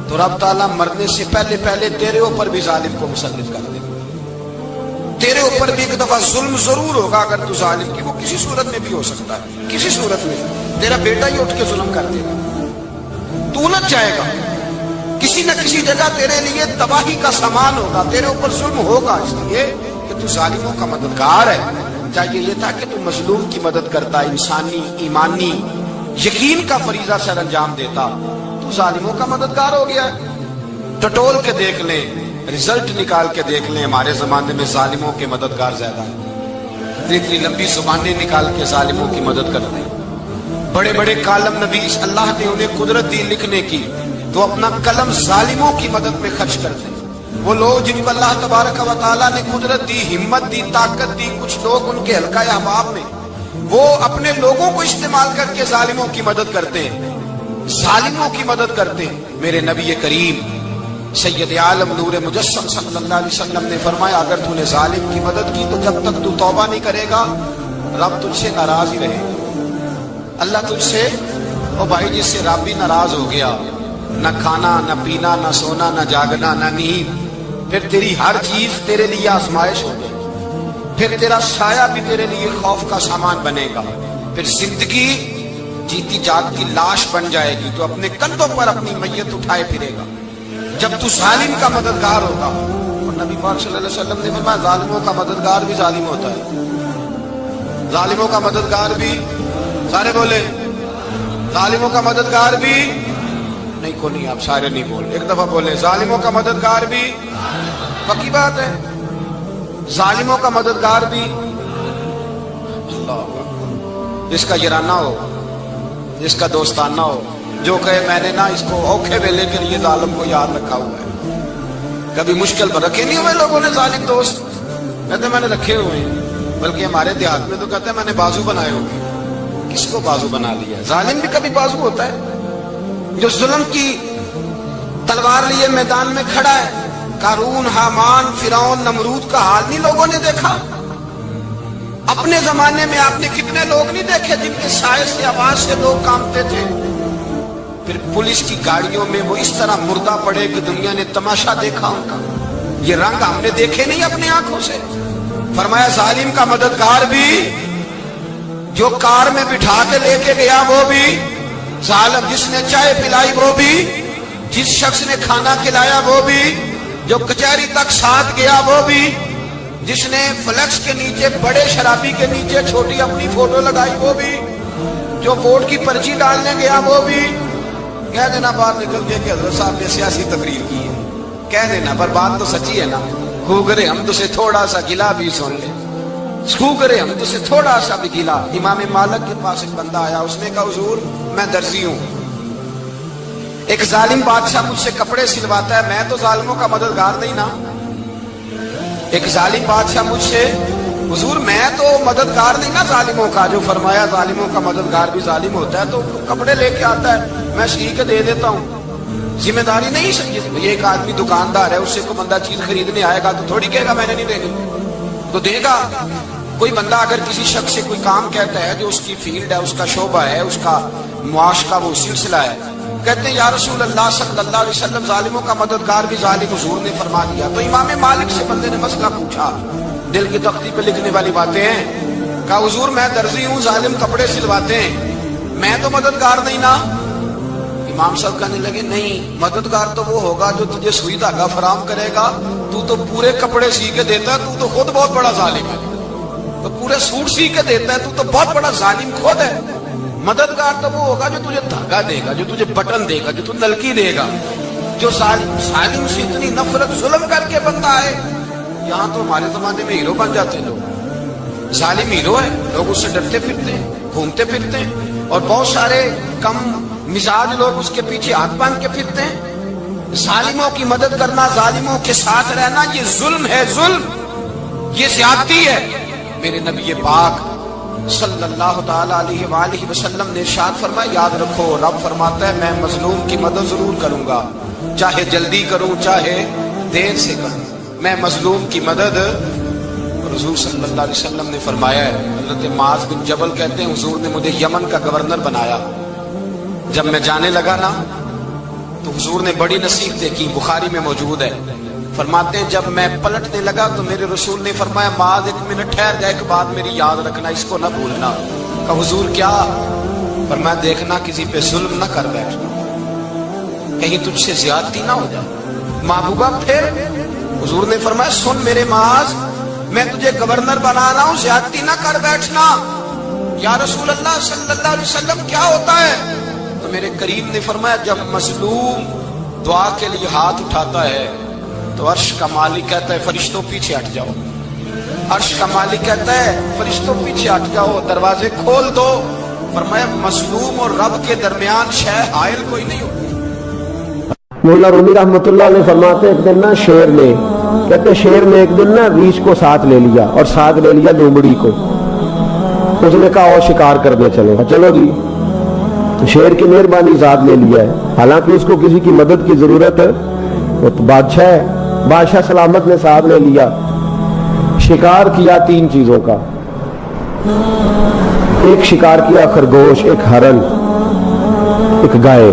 تو رب تعالیٰ مرنے سے پہلے تیرے اوپر بھی ظالم کو مسلط کر دے گا، تیرے اوپر بھی ایک دفعہ ظلم ضرور ہوگا اگر تو ظالم کی، وہ کسی صورت میں بھی ہو سکتا ہے، کسی صورت میں تیرا بیٹا ہی اٹھ کے ظلم کر دے گا، تو الجھ جائے گا، کسی نہ کسی جگہ تیرے لیے تباہی کا سامان ہوگا، تیرے اوپر ظلم ہوگا، اس لیے کہ تو ظالموں کا مددگار ہے۔ چاہیے یہ تھا کہ تو مظلوم کی مدد کرتا، انسانی ایمانی یقین کا فریضہ سر انجام دیتا، تو ظالموں کا مددگار ہو گیا ہے۔ ٹٹول کے دیکھ لیں، رزلٹ نکال کے دیکھ لیں، ہمارے زمانے میں ظالموں کے مددگار زیادہ ہیں، اتنی لمبی زبانیں نکال کے ظالموں کی مدد کرتے ہیں، بڑے بڑے کالم نویس اللہ نے انہیں قدرت دی لکھنے کی، تو اپنا قلم ظالموں کی مدد میں خرچ کرتے ہیں۔ وہ لوگ جن کو اللہ تبارک و تعالیٰ نے قدرت دی، ہمت دی، طاقت دی، کچھ لوگ ان کے حلقہ احباب میں وہ اپنے لوگوں کو استعمال کر کے ظالموں کی مدد کرتے ہیں، ظالموں کی مدد کرتے ہیں۔ میرے نبی کریم سید عالم نور مجسم صلی اللہ علیہ وسلم نے فرمایا اگر تو نے ظالم کی مدد کی تو جب تک تو توبہ نہیں کرے گا رب تجھ سے ناراض ہی رہے گا، اللہ تجھ سے، او بھائی جس سے رب بھی ناراض ہو گیا، نہ کھانا نہ پینا نہ سونا نہ جاگنا نہ نیند، پھر تیری ہر چیز تیرے لیے آزمائش ہو گئی، پھر تیرا سایہ بھی تیرے لیے خوف کا سامان بنے گا، پھر زندگی جیتی جاگتی لاش بن جائے گی، تو اپنے کندھوں پر اپنی میت اٹھائے پھرے گا جب تو ظالم کا مددگار ہوگا۔ اور نبی پاک صلی اللہ علیہ وسلم نے فرمایا ظالموں کا مددگار بھی ظالم ہوتا ہے، ظالموں کا مددگار بھی، سارے بولے ظالموں کا مددگار بھی نہیں، کو نہیں، آپ سارے نہیں بولے، ایک دفعہ بولے ظالموں کا مددگار بھی، پکی بات ہے، ظالموں کا مددگار بھی، جس کا یارانہ ہو، جس کا دوستانہ ہو، جو کہے میں نے نا اس کو اوکھے ویلے کے لیے ظالم کو یاد رکھا ہوا ہے، کبھی مشکل پر رکھے نہیں ہوئے لوگوں نے ظالم دوست، کہتے میں نے رکھے ہوئے ہیں، بلکہ ہمارے دیہات میں تو کہتے ہیں میں نے بازو بنائے ہوئے، کس کو بازو بنا لیا؟ ظالم بھی کبھی بازو ہوتا ہے، جو ظلم کی تلوار لیے میدان میں کھڑا ہے، قارون، حامان، فرعون، نمرود کا حال نہیں لوگوں نے دیکھا؟ اپنے زمانے میں آپ نے کتنے لوگ نہیں دیکھے جن کے سائے سے، آواز سے لوگ کانپتے تھے؟ پھر پولیس کی گاڑیوں میں وہ اس طرح مردہ پڑے کہ دنیا نے تماشا دیکھا ان کا، یہ رنگ ہم نے دیکھے نہیں اپنی آنکھوں سے۔ فرمایا ظالم کا مددگار بھی، جو کار میں بٹھا کے لے کے گیا وہ بھی ظالم، جس نے چائے پلائی وہ بھی، جس شخص نے کھانا کھلایا وہ بھی، جو کچہری تک ساتھ گیا وہ بھی، جس نے فلیکس کے نیچے، بڑے شرابی کے نیچے چھوٹی اپنی فوٹو لگائی وہ بھی، جو ووٹ کی پرچی ڈالنے گیا وہ بھی۔ کہہ دینا باہر نکل کے کہ حضرت صاحب نے سیاسی تقریر کی ہے، کہہ دینا، پر بات تو سچی ہے نا، خو کرے ہم تو سے تھوڑا سا گلا بھی سن لے، خو کرے ہم تو سے تھوڑا سا بھی گلا۔ امام مالک کے پاس ایک بندہ آیا، اس نے کہا حضور میں درزی ہوں، ایک ظالم بادشاہ مجھ سے کپڑے سلواتا ہے، میں تو ظالموں کا مددگار نہیں نا، ایک ظالم بادشاہ مجھ سے، حضور میں تو مددگار نہیں نا ظالموں کا، جو فرمایا ظالموں کا مددگار بھی ظالم ہوتا ہے، تو کپڑے لے کے آتا ہے میں سی کے دے دیتا ہوں، ذمہ داری نہیں سمجھے۔ یہ ایک آدمی دکاندار ہے، اس سے کوئی بندہ چیز خریدنے آئے گا تو تھوڑی کہے گا میں نے نہیں دینی، تو دے گا۔ کوئی بندہ اگر کسی شخص سے کوئی کام کہتا ہے جو اس کی فیلڈ ہے، اس کا شعبہ ہے، اس کا معاش کا وہ سلسلہ ہے، کہتے ہیں یا رسول اللہ صلی اللہ علیہ وسلم ظالموں کا مددگار بھی ظالم، حضور نے فرما دیا۔ تو امام مالک سے بندے نے مسئلہ پوچھا، دل کی تختی پہ لکھنے والی باتیں ہیں، کہا حضور میں درزی ہوں، ظالم کپڑے سلواتے ہیں، میں تو مددگار نہیں نا۔ امام صاحب کہنے لگے نہیں، مددگار تو وہ ہوگا جو تجھے سوئی دھاگا فراہم کرے گا، تو پورے کپڑے سی کے دیتا ہے، تو خود بہت بڑا ظالم ہے، تو پورے سوٹ سی کے دیتا ہے، تو بہت بڑا ظالم خود ہے۔ مددگار تو وہ ہوگا جو تجھے دھاگا دے گا، جو تجھے بٹن دے گا، جو تجھے نلکی دے گا۔ جو ظالم سے اتنی نفرت ظلم کر کے بنتا ہے، یہاں تو ہمارے زمانے میں ہیرو بن جاتے ہیں لوگ، ظالم ہیرو ہے، لوگ اس سے ڈرتے پھرتے ہیں، گھومتے پھرتے ہیں، اور بہت سارے کم مزاج لوگ اس کے پیچھے ہاتھ باندھ کے پھرتے ہیں۔ ظالموں کی مدد کرنا، ظالموں کے ساتھ رہنا، یہ ظلم ہے، ظلم، یہ زیادتی ہے۔ میرے نبی پاک صلی اللہ تعالی علیہ وآلہ وسلم نے ارشاد فرمایا، یاد رکھو رب فرماتا ہے میں مظلوم کی مدد ضرور کروں گا، چاہے جلدی کروں چاہے دیر سے کروں، میں مظلوم کی مدد۔ حضور صلی اللہ علیہ وسلم نے فرمایا ہے، حضرت معاذ بن جبل کہتے ہیں حضور نے مجھے یمن کا گورنر بنایا، جب میں جانے لگا نا تو حضور نے بڑی نصیحتیں کی، بخاری میں موجود ہے، فرماتے ہیں جب میں پلٹنے لگا تو میرے رسول نے فرمایا معاذ ایک منٹ ٹھہر جا، ایک بات میری یاد رکھنا، اس کو نہ بھولنا۔ کہا حضور کیا؟ فرمایا دیکھنا کسی پہ ظلم نہ کر بیٹھنا، کہیں تجھ سے زیادتی نہ ہو جائے۔ محبوبہ پھر حضور نے فرمایا سن میرے معاذ، میں تجھے گورنر بنا رہا ہوں، زیادتی نہ کر بیٹھنا۔ یا رسول اللہ صلی اللہ علیہ وسلم کیا ہوتا ہے؟ تو میرے کریم نے فرمایا جب مظلوم دعا کے لیے ہاتھ اٹھاتا ہے تو عرش کا مالک کہتا ہے فرشتوں پیچھے ہٹ جاؤ، عرش کا مالک کہتا ہے فرشتوں پیچھے ہٹ جاؤ، دروازے کھول دو۔ فرمایا مظلوم اور رب کے درمیان شے حائل کوئی نہیں ہوتی۔ مولا رومی رحمت اللہ نے فرماتے ایک دن نا شیر نے، کہتے شیر نے ایک دن نا ریچھ کو ساتھ لے لیا اور ساتھ لے لیا لومڑی کو، اس نے کہا اور شکار کرنے چلو، چلو جی، تو شیر کی مہربانی ذات لے لیا ہے، حالانکہ اس کو کسی کی مدد کی ضرورت ہے، وہ تو بادشاہ ہے، بادشاہ سلامت نے ساتھ لے لیا، شکار کیا تین چیزوں کا، ایک شکار کیا خرگوش، ایک ہرن، ایک گائے۔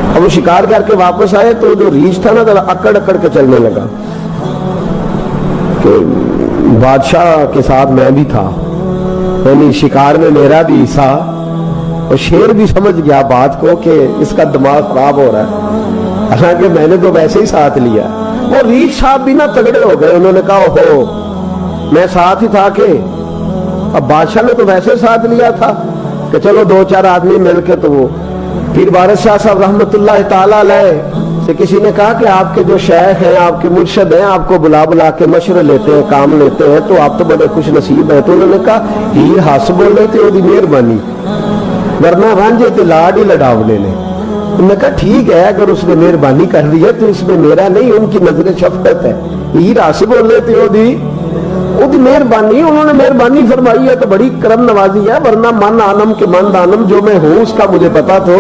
اب وہ شکار کر کے واپس آئے تو جو ریچھ تھا نا ذرا اکڑ اکڑ کے چلنے لگا کہ بادشاہ کے ساتھ میں بھی تھا، یعنی شکار میں میرا بھی حصہ، اور شیر بھی سمجھ گیا بات کو کہ اس کا دماغ خراب ہو رہا ہے، حالانکہ میں نے تو ویسے ہی ساتھ لیا۔ وہ ریچھ صاحب بھی نا تگڑے ہو گئے، انہوں نے کہا اوہو میں ساتھ ہی تھا، کہ اب بادشاہ نے تو ویسے ساتھ لیا تھا کہ چلو دو چار آدمی مل کے۔ تو وہ پیر وارث شاہ صاحب رحمت اللہ تعالیٰ علیہ سے کسی نے کہا کہ آپ کے جو شیخ ہیں، آپ کے مرشد ہیں، آپ کو بلا بلا کے مشورے لیتے ہیں، کام لیتے ہیں، تو آپ تو بڑے خوش نصیب ہیں۔ تو انہوں نے کہا ہیر ہس بولے تے وہ دی مہربانی، ورنہ رانجے تے لاڈ ہی لڑاو لے لے۔ انہوں نے کہا ٹھیک ہے اگر اس نے مہربانی کر دی ہے تو اس میں میرا نہیں، ان کی نظر شفقت ہے، ہیر ہس بولے تے وہ دی مہربانی، انہوں نے مہربانی فرمائی ہے تو بڑی کرم نوازی ہے، ورنہ من آنم کے من دانم، جو میں ہوں اس کا مجھے پتا تو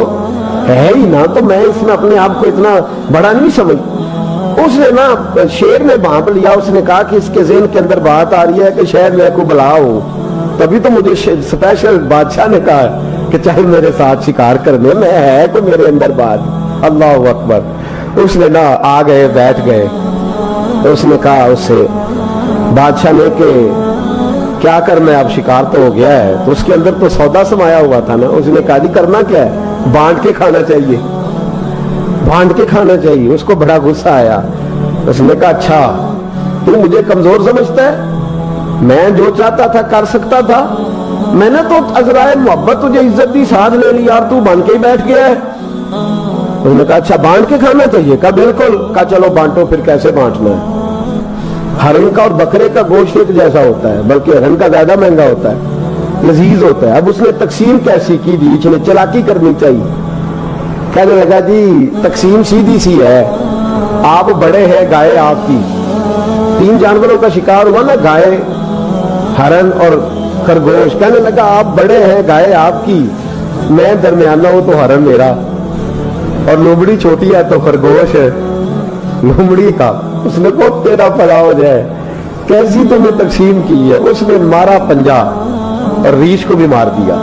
ہے ہی نا، تو میں اس میں اپنے آپ کو اتنا بڑا نہیں سمجھ۔ اس نے نا شیر نے بھانپ لیا، اس نے کہا کہ اس کے ذہن کے اندر بات آ رہی ہے کہ شاید میں کو بلا ہوں، تبھی تو مجھے اسپیشل بادشاہ نے کہا کہ چاہے میرے ساتھ شکار کرنے میں ہے تو میرے اندر بات۔ اللہ اکبر۔ اس نے نا آ گئے بیٹھ گئے، اس نے کہا اس سے بادشاہ نے کہ کیا کرنا ہے، اب شکار تو ہو گیا ہے، تو اس کے اندر تو سودا سمایا ہوا تھا نا۔ اس نے کہا جی کرنا کیا ہے، بانٹ کے کھانا چاہیے، بانٹ کے کھانا چاہیے۔ اس کو بڑا غصہ آیا، اس نے کہا اچھا تو مجھے کمزور سمجھتا ہے، میں جو چاہتا تھا کر سکتا تھا، میں نے تو عذرائے محبت تجھے عزت دی ساتھ لے لی، اور تو بن کے ہی بیٹھ گیا ہے۔ اس نے کہا اچھا بانٹ کے کھانا چاہیے، کہا بالکل، کہا چلو بانٹو، پھر کیسے بانٹنا ہے۔ ہرن کا اور بکرے کا گوشت ایک جیسا ہوتا ہے، بلکہ ہرن کا زیادہ مہنگا ہوتا ہے، لذیذ ہوتا ہے۔ اب اس نے تقسیم کیسی کی دی، اس نے چلاکی کرنی چاہیے، کہنے لگا جی تقسیم سیدھی سی ہے، آپ بڑے ہیں، گائے آپ کی، تین جانوروں کا شکار ہوا نا، گائے، ہرن اور خرگوش۔ کہنے لگا آپ بڑے ہیں، گائے آپ کی، میں درمیانہ ہوں تو ہرن میرا، اور لومڑی چھوٹی ہے تو خرگوش ہے لومڑی کا۔ اس نے کو تیرا پڑا ہو جائے، کیسی تم نے تقسیم کی ہے۔ اس نے مارا پنجا اور ریچھ کو بھی مار دیا۔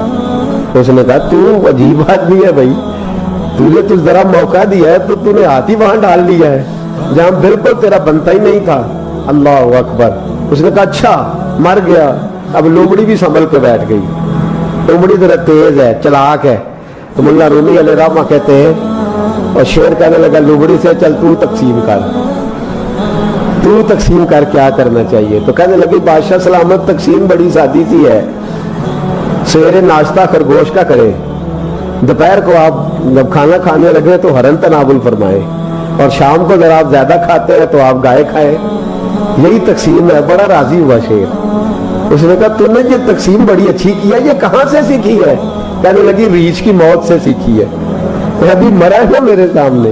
اس نے کہا تو عجیب آدمی ہے بھائی, تُونے تو ذرا موقع دیا ہے تو تُونے ہاتھ ہی وہاں ڈال دیا ہے جہاں بالکل تیرا بنتا ہی نہیں تھا. اللہ اکبر. اس نے کہا اچھا مر گیا. اب لومڑی بھی سنبھل کے بیٹھ گئی. لومڑی ذرا تیز ہے, چلاک ہے. تو مولا رومی علیہ الرحمہ کہتے ہیں, اور شیر کہنے لگا لومڑی سے چل تو تقسیم کر, تو تقسیم کر کیا کرنا چاہیے. تو کہنے لگی بادشاہ سلامت تقسیم بڑی سادی سی ہے, سویرے ناشتہ خرگوش کا کرے, دوپہر کو آپ جب کھانا کھانے لگے تو ہرن تناول فرمائے, اور شام کو اگر آپ زیادہ کھاتے ہیں تو آپ گائے کھائیں. یہی تقسیم ہے. بڑا راضی ہوا شیر. اس نے کہا تم نے یہ تقسیم بڑی اچھی کی ہے, یہ کہاں سے سیکھی ہے؟ کہنے لگی ریچھ کی موت سے سیکھی ہے. ابھی مرا ہے میرے سامنے,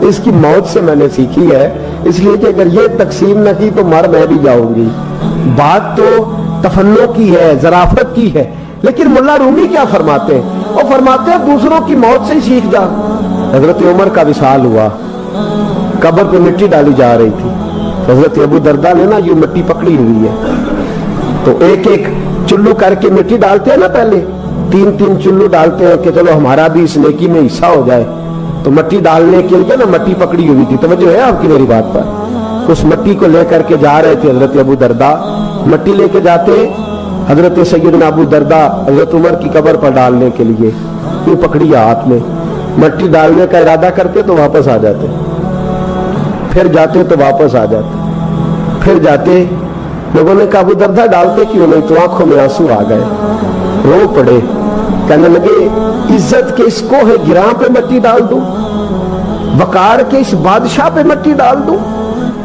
اس کی موت سے میں نے سیکھی ہے, اس لیے کہ اگر یہ تقسیم نہ کی تو مر میں بھی جاؤں گی. بات تو تفنن کی ہے, ظرافت کی ہے, لیکن مولا رومی کیا فرماتے ہیں؟ وہ فرماتے ہیں دوسروں کی موت سے ہی سیکھ جا. حضرت عمر کا وصال ہوا, قبر پہ مٹی ڈالی جا رہی تھی. حضرت ابو درداء نے نا یہ مٹی پکڑی ہوئی ہے, تو ایک ایک چلو کر کے مٹی ڈالتے ہیں نا, پہلے 3 چلو ڈالتے ہیں کہ چلو ہمارا بھی اس نیکی میں حصہ ہو جائے. تو مٹی ڈالنے کے لیے نا مٹی پکڑی ہوئی تھی. توجہ ہے آپ کی میری بات پر؟ اس مٹی کو لے کر کے جا رہے تھے حضرت ابو درداء. مٹی لے کے جاتے حضرت سیدنا ابو درداء حضرت عمر کی قبر پر ڈالنے کے لیے, یہ پکڑی ہاتھ میں, مٹی ڈالنے کا ارادہ کرتے تو واپس آ جاتے, پھر جاتے تو واپس آ جاتے, پھر جاتے. لوگوں نے کہا ابو درداء ڈالتے کیوں نہیں؟ تو آنکھوں میں آنسو آ گئے, رو پڑے. کہنے لگے عزت کے اس کوہ گراں پہ مٹی ڈال دوں, وقار کے اس بادشاہ پہ مٹی ڈال دوں.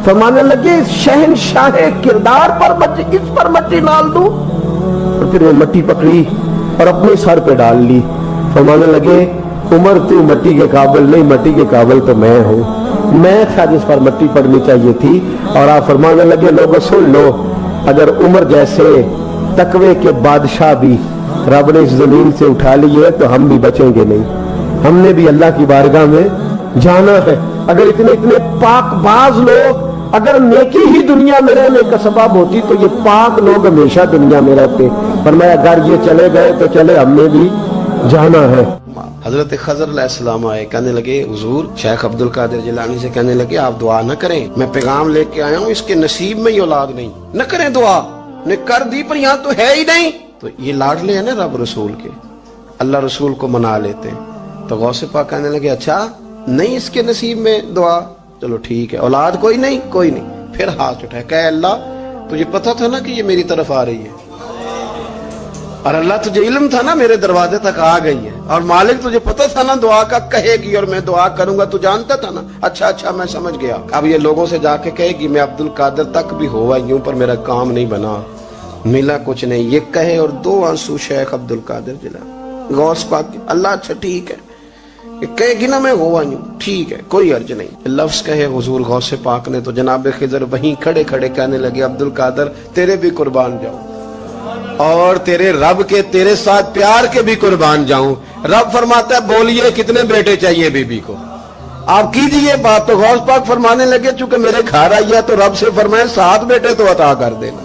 فرمانے لگے شہنشاہ کردار پر اس پر مٹی ڈال دوں. اور پھر وہ مٹی پکڑی اور اپنے سر پہ ڈال لی. فرمانے لگے عمر تو مٹی کے قابل نہیں, مٹی کے قابل تو میں ہوں, میں تھا جس پر مٹی پڑنی چاہیے تھی. اور آپ فرمانے لگے لوگوں سن لو, اگر عمر جیسے تقوی کے بادشاہ بھی رب نے اس زمین سے اٹھا لیے تو ہم بھی بچیں گے نہیں, ہم نے بھی اللہ کی بارگاہ میں جانا ہے. اگر اتنے پاک باز لوگ اگر نیکی ہی دنیا میں رہنے کا سبب ہوتی تو یہ پاک لوگ ہمیشہ دنیا میں رہتے. فرمایا اگر یہ چلے گئے تو چلے, ہم نے بھی جانا ہے. حضرت خضر علیہ السلام آئے, کہنے لگے حضور شیخ عبد القادر جیلانی سے, کہنے لگے آپ دعا نہ کریں, میں پیغام لے کے آیا ہوں, اس کے نصیب میں ہی اولاد نہیں, نہ کریں دعا. نے کر دی پر یہاں تو ہے ہی نہیں. تو یہ لاڈلے ہیں نا رب رسول کے, اللہ رسول کو منا لیتے ہیں. تو غوث پاک کہنے لگے اچھا نہیں اس کے نصیب میں دعا, چلو ٹھیک ہے, اولاد کوئی نہیں, کوئی نہیں. پھر ہاتھ اٹھائے, کہ اللہ تجھے پتا تھا نا کہ یہ میری طرف آ رہی ہے, اور اللہ تجھے علم تھا نا میرے دروازے تک آ گئی ہے, اور مالک تجھے پتا تھا نا دعا کا کہے گی اور میں دعا کروں گا, تو جانتا تھا نا. اچھا میں سمجھ گیا. اب یہ لوگوں سے جا کے کہے گی میں عبد القادر تک بھی ہوا یوں پر میرا کام نہیں بنا, ملا کچھ نہیں, یہ کہے اور 2 آنسو شیخ عبد القادر جیلانی غوث پاک کی. اللہ اچھا ٹھیک ہے, یہ کہے گی نا میں ہوا یوں, ٹھیک ہے کوئی عرض نہیں. لفظ کہے حضور غوث پاک نے تو جناب خضر وہیں کھڑے کھڑے کہنے لگے عبد القادر تیرے بھی قربان جاؤں, اور تیرے رب کے تیرے ساتھ پیار کے بھی قربان جاؤں. رب فرماتا ہے بولیے کتنے بیٹے چاہیے بی بی کو, آپ کیجئے بات. تو غوث پاک فرمانے لگے چونکہ میرے گھر آئی ہے تو رب سے فرمائے 7 بیٹے تو عطا کر دینا.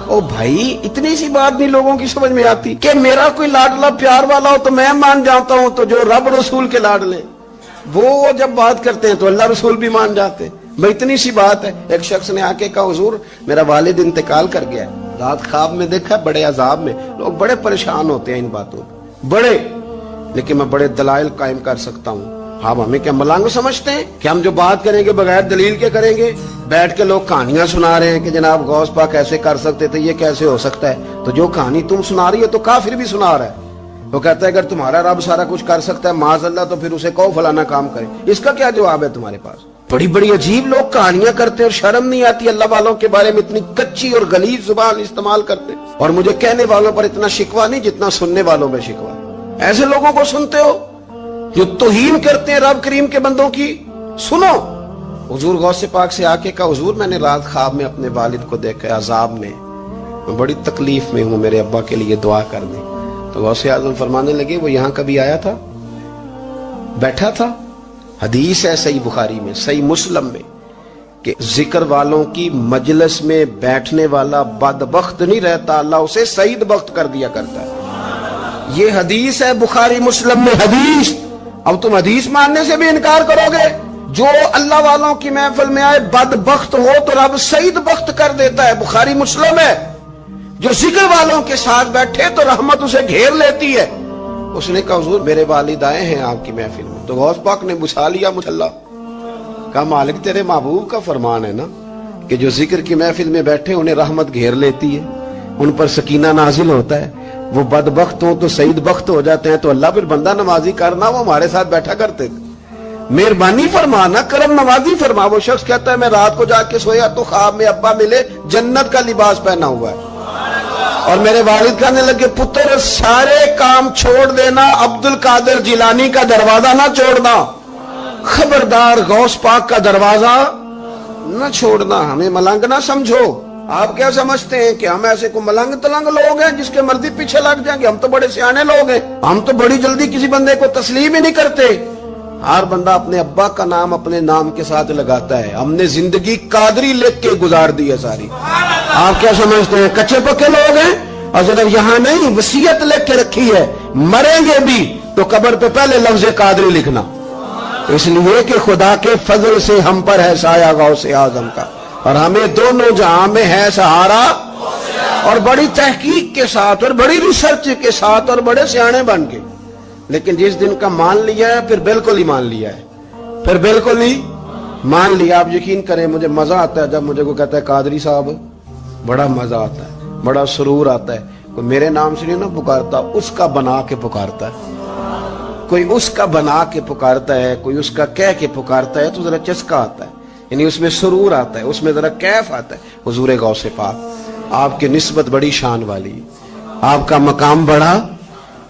او بھائی اتنی سی بات نہیں لوگوں کی سمجھ میں آتی کہ میرا کوئی لاڈلا پیار والا ہو تو میں مان جاتا ہوں, تو جو رب رسول کے لاڈلے وہ جب بات کرتے ہیں تو اللہ رسول بھی مان جاتے ہیں. بھائی اتنی سی بات ہے. ایک شخص نے آ کے کہا حضور میرا والد انتقال کر گیا ہے, رات خواب میں دیکھا بڑے عذاب میں. لوگ بڑے پریشان ہوتے ہیں ان باتوں پہ بڑے, لیکن میں بڑے دلائل قائم کر سکتا ہوں. ہم ہمیں کیا ملانگ سمجھتے ہیں کہ ہم جو بات کریں گے بغیر دلیل کے کریں گے؟ بیٹھ کے لوگ کہانیاں سنا رہے ہیں کہ جناب غوث پاک ایسے کر سکتے تھے, یہ کیسے ہو سکتا ہے. تو جو کہانی تم سنا رہی ہے تو کافر بھی سنا رہا ہے. وہ کہتا ہے اگر تمہارا رب سارا کچھ کر سکتا ہے معاذ اللہ تو پھر اسے کہو فلانا کام کرے. اس کا کیا جواب ہے تمہارے پاس؟ بڑی بڑی عجیب لوگ کہانیاں کرتے ہیں اور شرم نہیں آتی اللہ والوں کے بارے میں اتنی کچی اور غلیظ زبان استعمال کرتے. اور مجھے کہنے والوں پر اتنا شکوہ نہیں جتنا سننے والوں میں شکوہ. ایسے لوگوں کو سنتے ہو جو توہین کرتے ہیں رب کریم کے بندوں کی. سنو حضور غوث پاک سے آ کے کہا حضور میں نے رات خواب میں اپنے والد کو دیکھا عذاب میں بڑی تکلیف میں ہوں, میرے ابا کے لیے دعا کر دیں. تو غوث اعظم فرمانے لگے وہ یہاں کبھی آیا تھا, بیٹھا تھا. حدیث ہے صحیح بخاری میں صحیح مسلم میں کہ ذکر والوں کی مجلس میں بیٹھنے والا بدبخت نہیں رہتا, اللہ اسے سعید بخت کر دیا کرتا ہے. یہ حدیث ہے بخاری مسلم میں حدیث. اب تم حدیث ماننے سے بھی انکار کرو گے. جو اللہ والوں کی محفل میں آئے بدبخت ہو تو رب سعید بخت کر دیتا ہے. بخاری مسلم ہے. جو ذکر والوں کے ساتھ بیٹھے تو رحمت اسے گھیر لیتی ہے. اس نے کہا حضور میرے والد آئے ہیں آپ کی محفل میں. تو غوث پاک نے بچھا لیا مصلا. کہا مالک تیرے محبوب کا فرمان ہے نا کہ جو ذکر کی محفل میں بیٹھے انہیں رحمت گھیر لیتی ہے, ان پر سکینہ نازل ہوتا ہے. وہ بدبخت ہوں تو سعید بخت ہو جاتے ہیں. تو اللہ پھر بندہ نوازی کرنا, وہ ہمارے ساتھ بیٹھا کرتے تھے. مہربانی فرمانا, کرم نوازی فرما. وہ شخص کہتا ہے میں رات کو جا کے سویا تو خواب میں ابا ملے جنت کا لباس پہنا ہوا ہے, اور میرے والد کہنے لگے پتر سارے کام چھوڑ دینا, عبد القادر جیلانی کا دروازہ نہ چھوڑنا, خبردار غوث پاک کا دروازہ نہ چھوڑنا, ہمیں ملنگ نہ سمجھو. آپ کیا سمجھتے ہیں کہ ہم ایسے کو ملنگ تلنگ لوگ ہیں جس کے مرضی پیچھے لگ جائیں گے؟ ہم تو بڑے سیانے لوگ ہیں. ہم تو بڑی جلدی کسی بندے کو تسلیم ہی نہیں کرتے. ہر بندہ اپنے ابا کا نام اپنے نام کے ساتھ لگاتا ہے. ہم نے زندگی قادری لکھ کے گزار دی ہے ساری. آپ کیا سمجھتے ہیں کچے پکے لوگ ہیں؟ اور صرف یہاں نہیں, وصیت لکھ کے رکھی ہے مریں گے بھی تو قبر پہ پہلے لفظ قادری لکھنا, اس لیے کہ خدا کے فضل سے ہم پر ہے سایہ غوث اعظم کا, اور ہمیں دونوں جہاں میں ہے سہارا. اور بڑی تحقیق کے ساتھ اور بڑی ریسرچ کے ساتھ اور بڑے سیانے بن کے. لیکن جس دن کا مان لیا ہے پھر بالکل ہی مان لیا ہے, پھر بالکل ہی مان لیا. آپ یقین کریں مجھے مزہ آتا ہے جب مجھے کوئی کہتا ہے قادری صاحب, بڑا مزہ آتا ہے, بڑا سرور آتا ہے. کوئی میرے نام سے نہیں نہ پکارتا, اس کا بنا کے پکارتا ہے. کوئی اس کا بنا کے پکارتا ہے, کوئی اس کا کہہ کے پکارتا ہے, تو ذرا چسکا آتا ہے, یعنی اس میں سرور آتا ہے, اس میں ذرا کیف آتا ہے. حضور غوث پاک آپ کی نسبت بڑی شان والی, آپ کا مقام بڑا.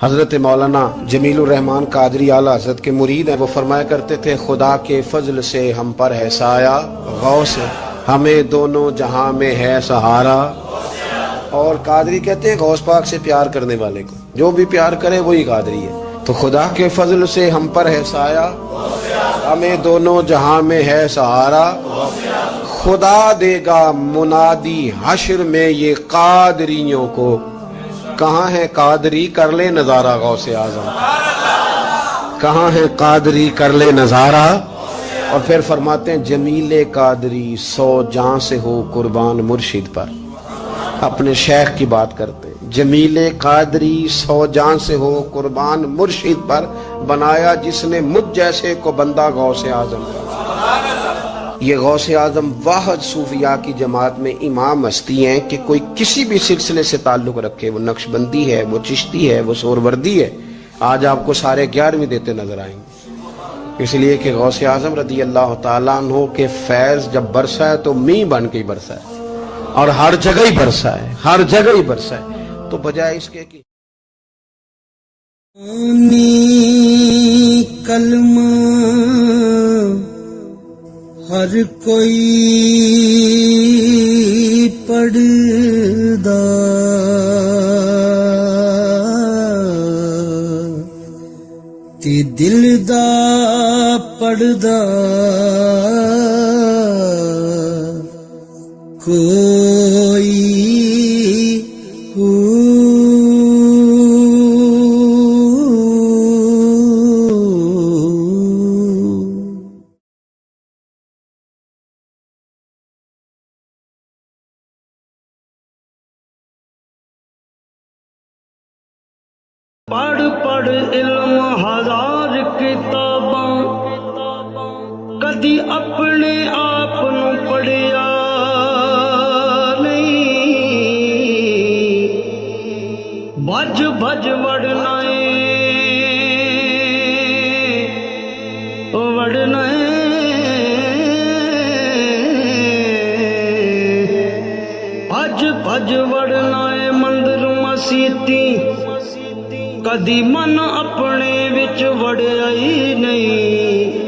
حضرت مولانا جمیل الرحمان قادری اعلیٰ حضرت کے مرید ہیں. وہ فرمایا کرتے تھے خدا کے فضل سے ہم پر ہے سایہ غوث, ہمیں دونوں جہاں میں ہے سہارا. اور قادری کہتے ہیں غوث پاک سے پیار کرنے والے کو جو بھی پیار کرے وہی قادری ہے. تو خدا کے فضل سے ہم پر ہے سایہ, ہمیں دونوں جہاں میں ہے سہارا. خدا دے گا منادی حشر میں یہ قادریوں کو, کہاں ہے قادری کر لے نظارہ غوث اعظم, کہاں ہے قادری کر لے نظارہ. اور پھر فرماتے ہیں جمیل قادری 100 جاں سے ہو قربان مرشد پر. اپنے شیخ کی بات کرتے ہیں, جمیل قادری 100 جاں سے ہو قربان مرشد پر, بنایا جس نے مجھ جیسے کو بندہ غوث اعظم کا. یہ غوث اعظم واحد صوفیاء کی جماعت میں امام ہستی ہیں کہ کوئی کسی بھی سلسلے سے تعلق رکھے, وہ نقشبندی ہے, وہ چشتی ہے, وہ سہروردی ہے, آج آپ کو سارے 11ویں دیتے نظر آئیں گے. اس لیے کہ غوث اعظم رضی اللہ تعالیٰ عنہ کے فیض جب برسا ہے تو می بن کے ہی برسا ہے, اور ہر جگہ ہی برسا ہے, ہر جگہ ہی برسا ہے. تو بجائے اس کے کہ کلمہ ہر کوئی پڑھدا, تے دل دا پڑھدا کوئی پڑھ پڑھ علم ہزار کتاباں, کدی اپنے آپ نو پڑھیا نہیں. بھج بھج وڑنا وڑنا بھج بھج وڑنا مندر مسیتی, کدی من اپنے وچ وڑیا ہی نہیں.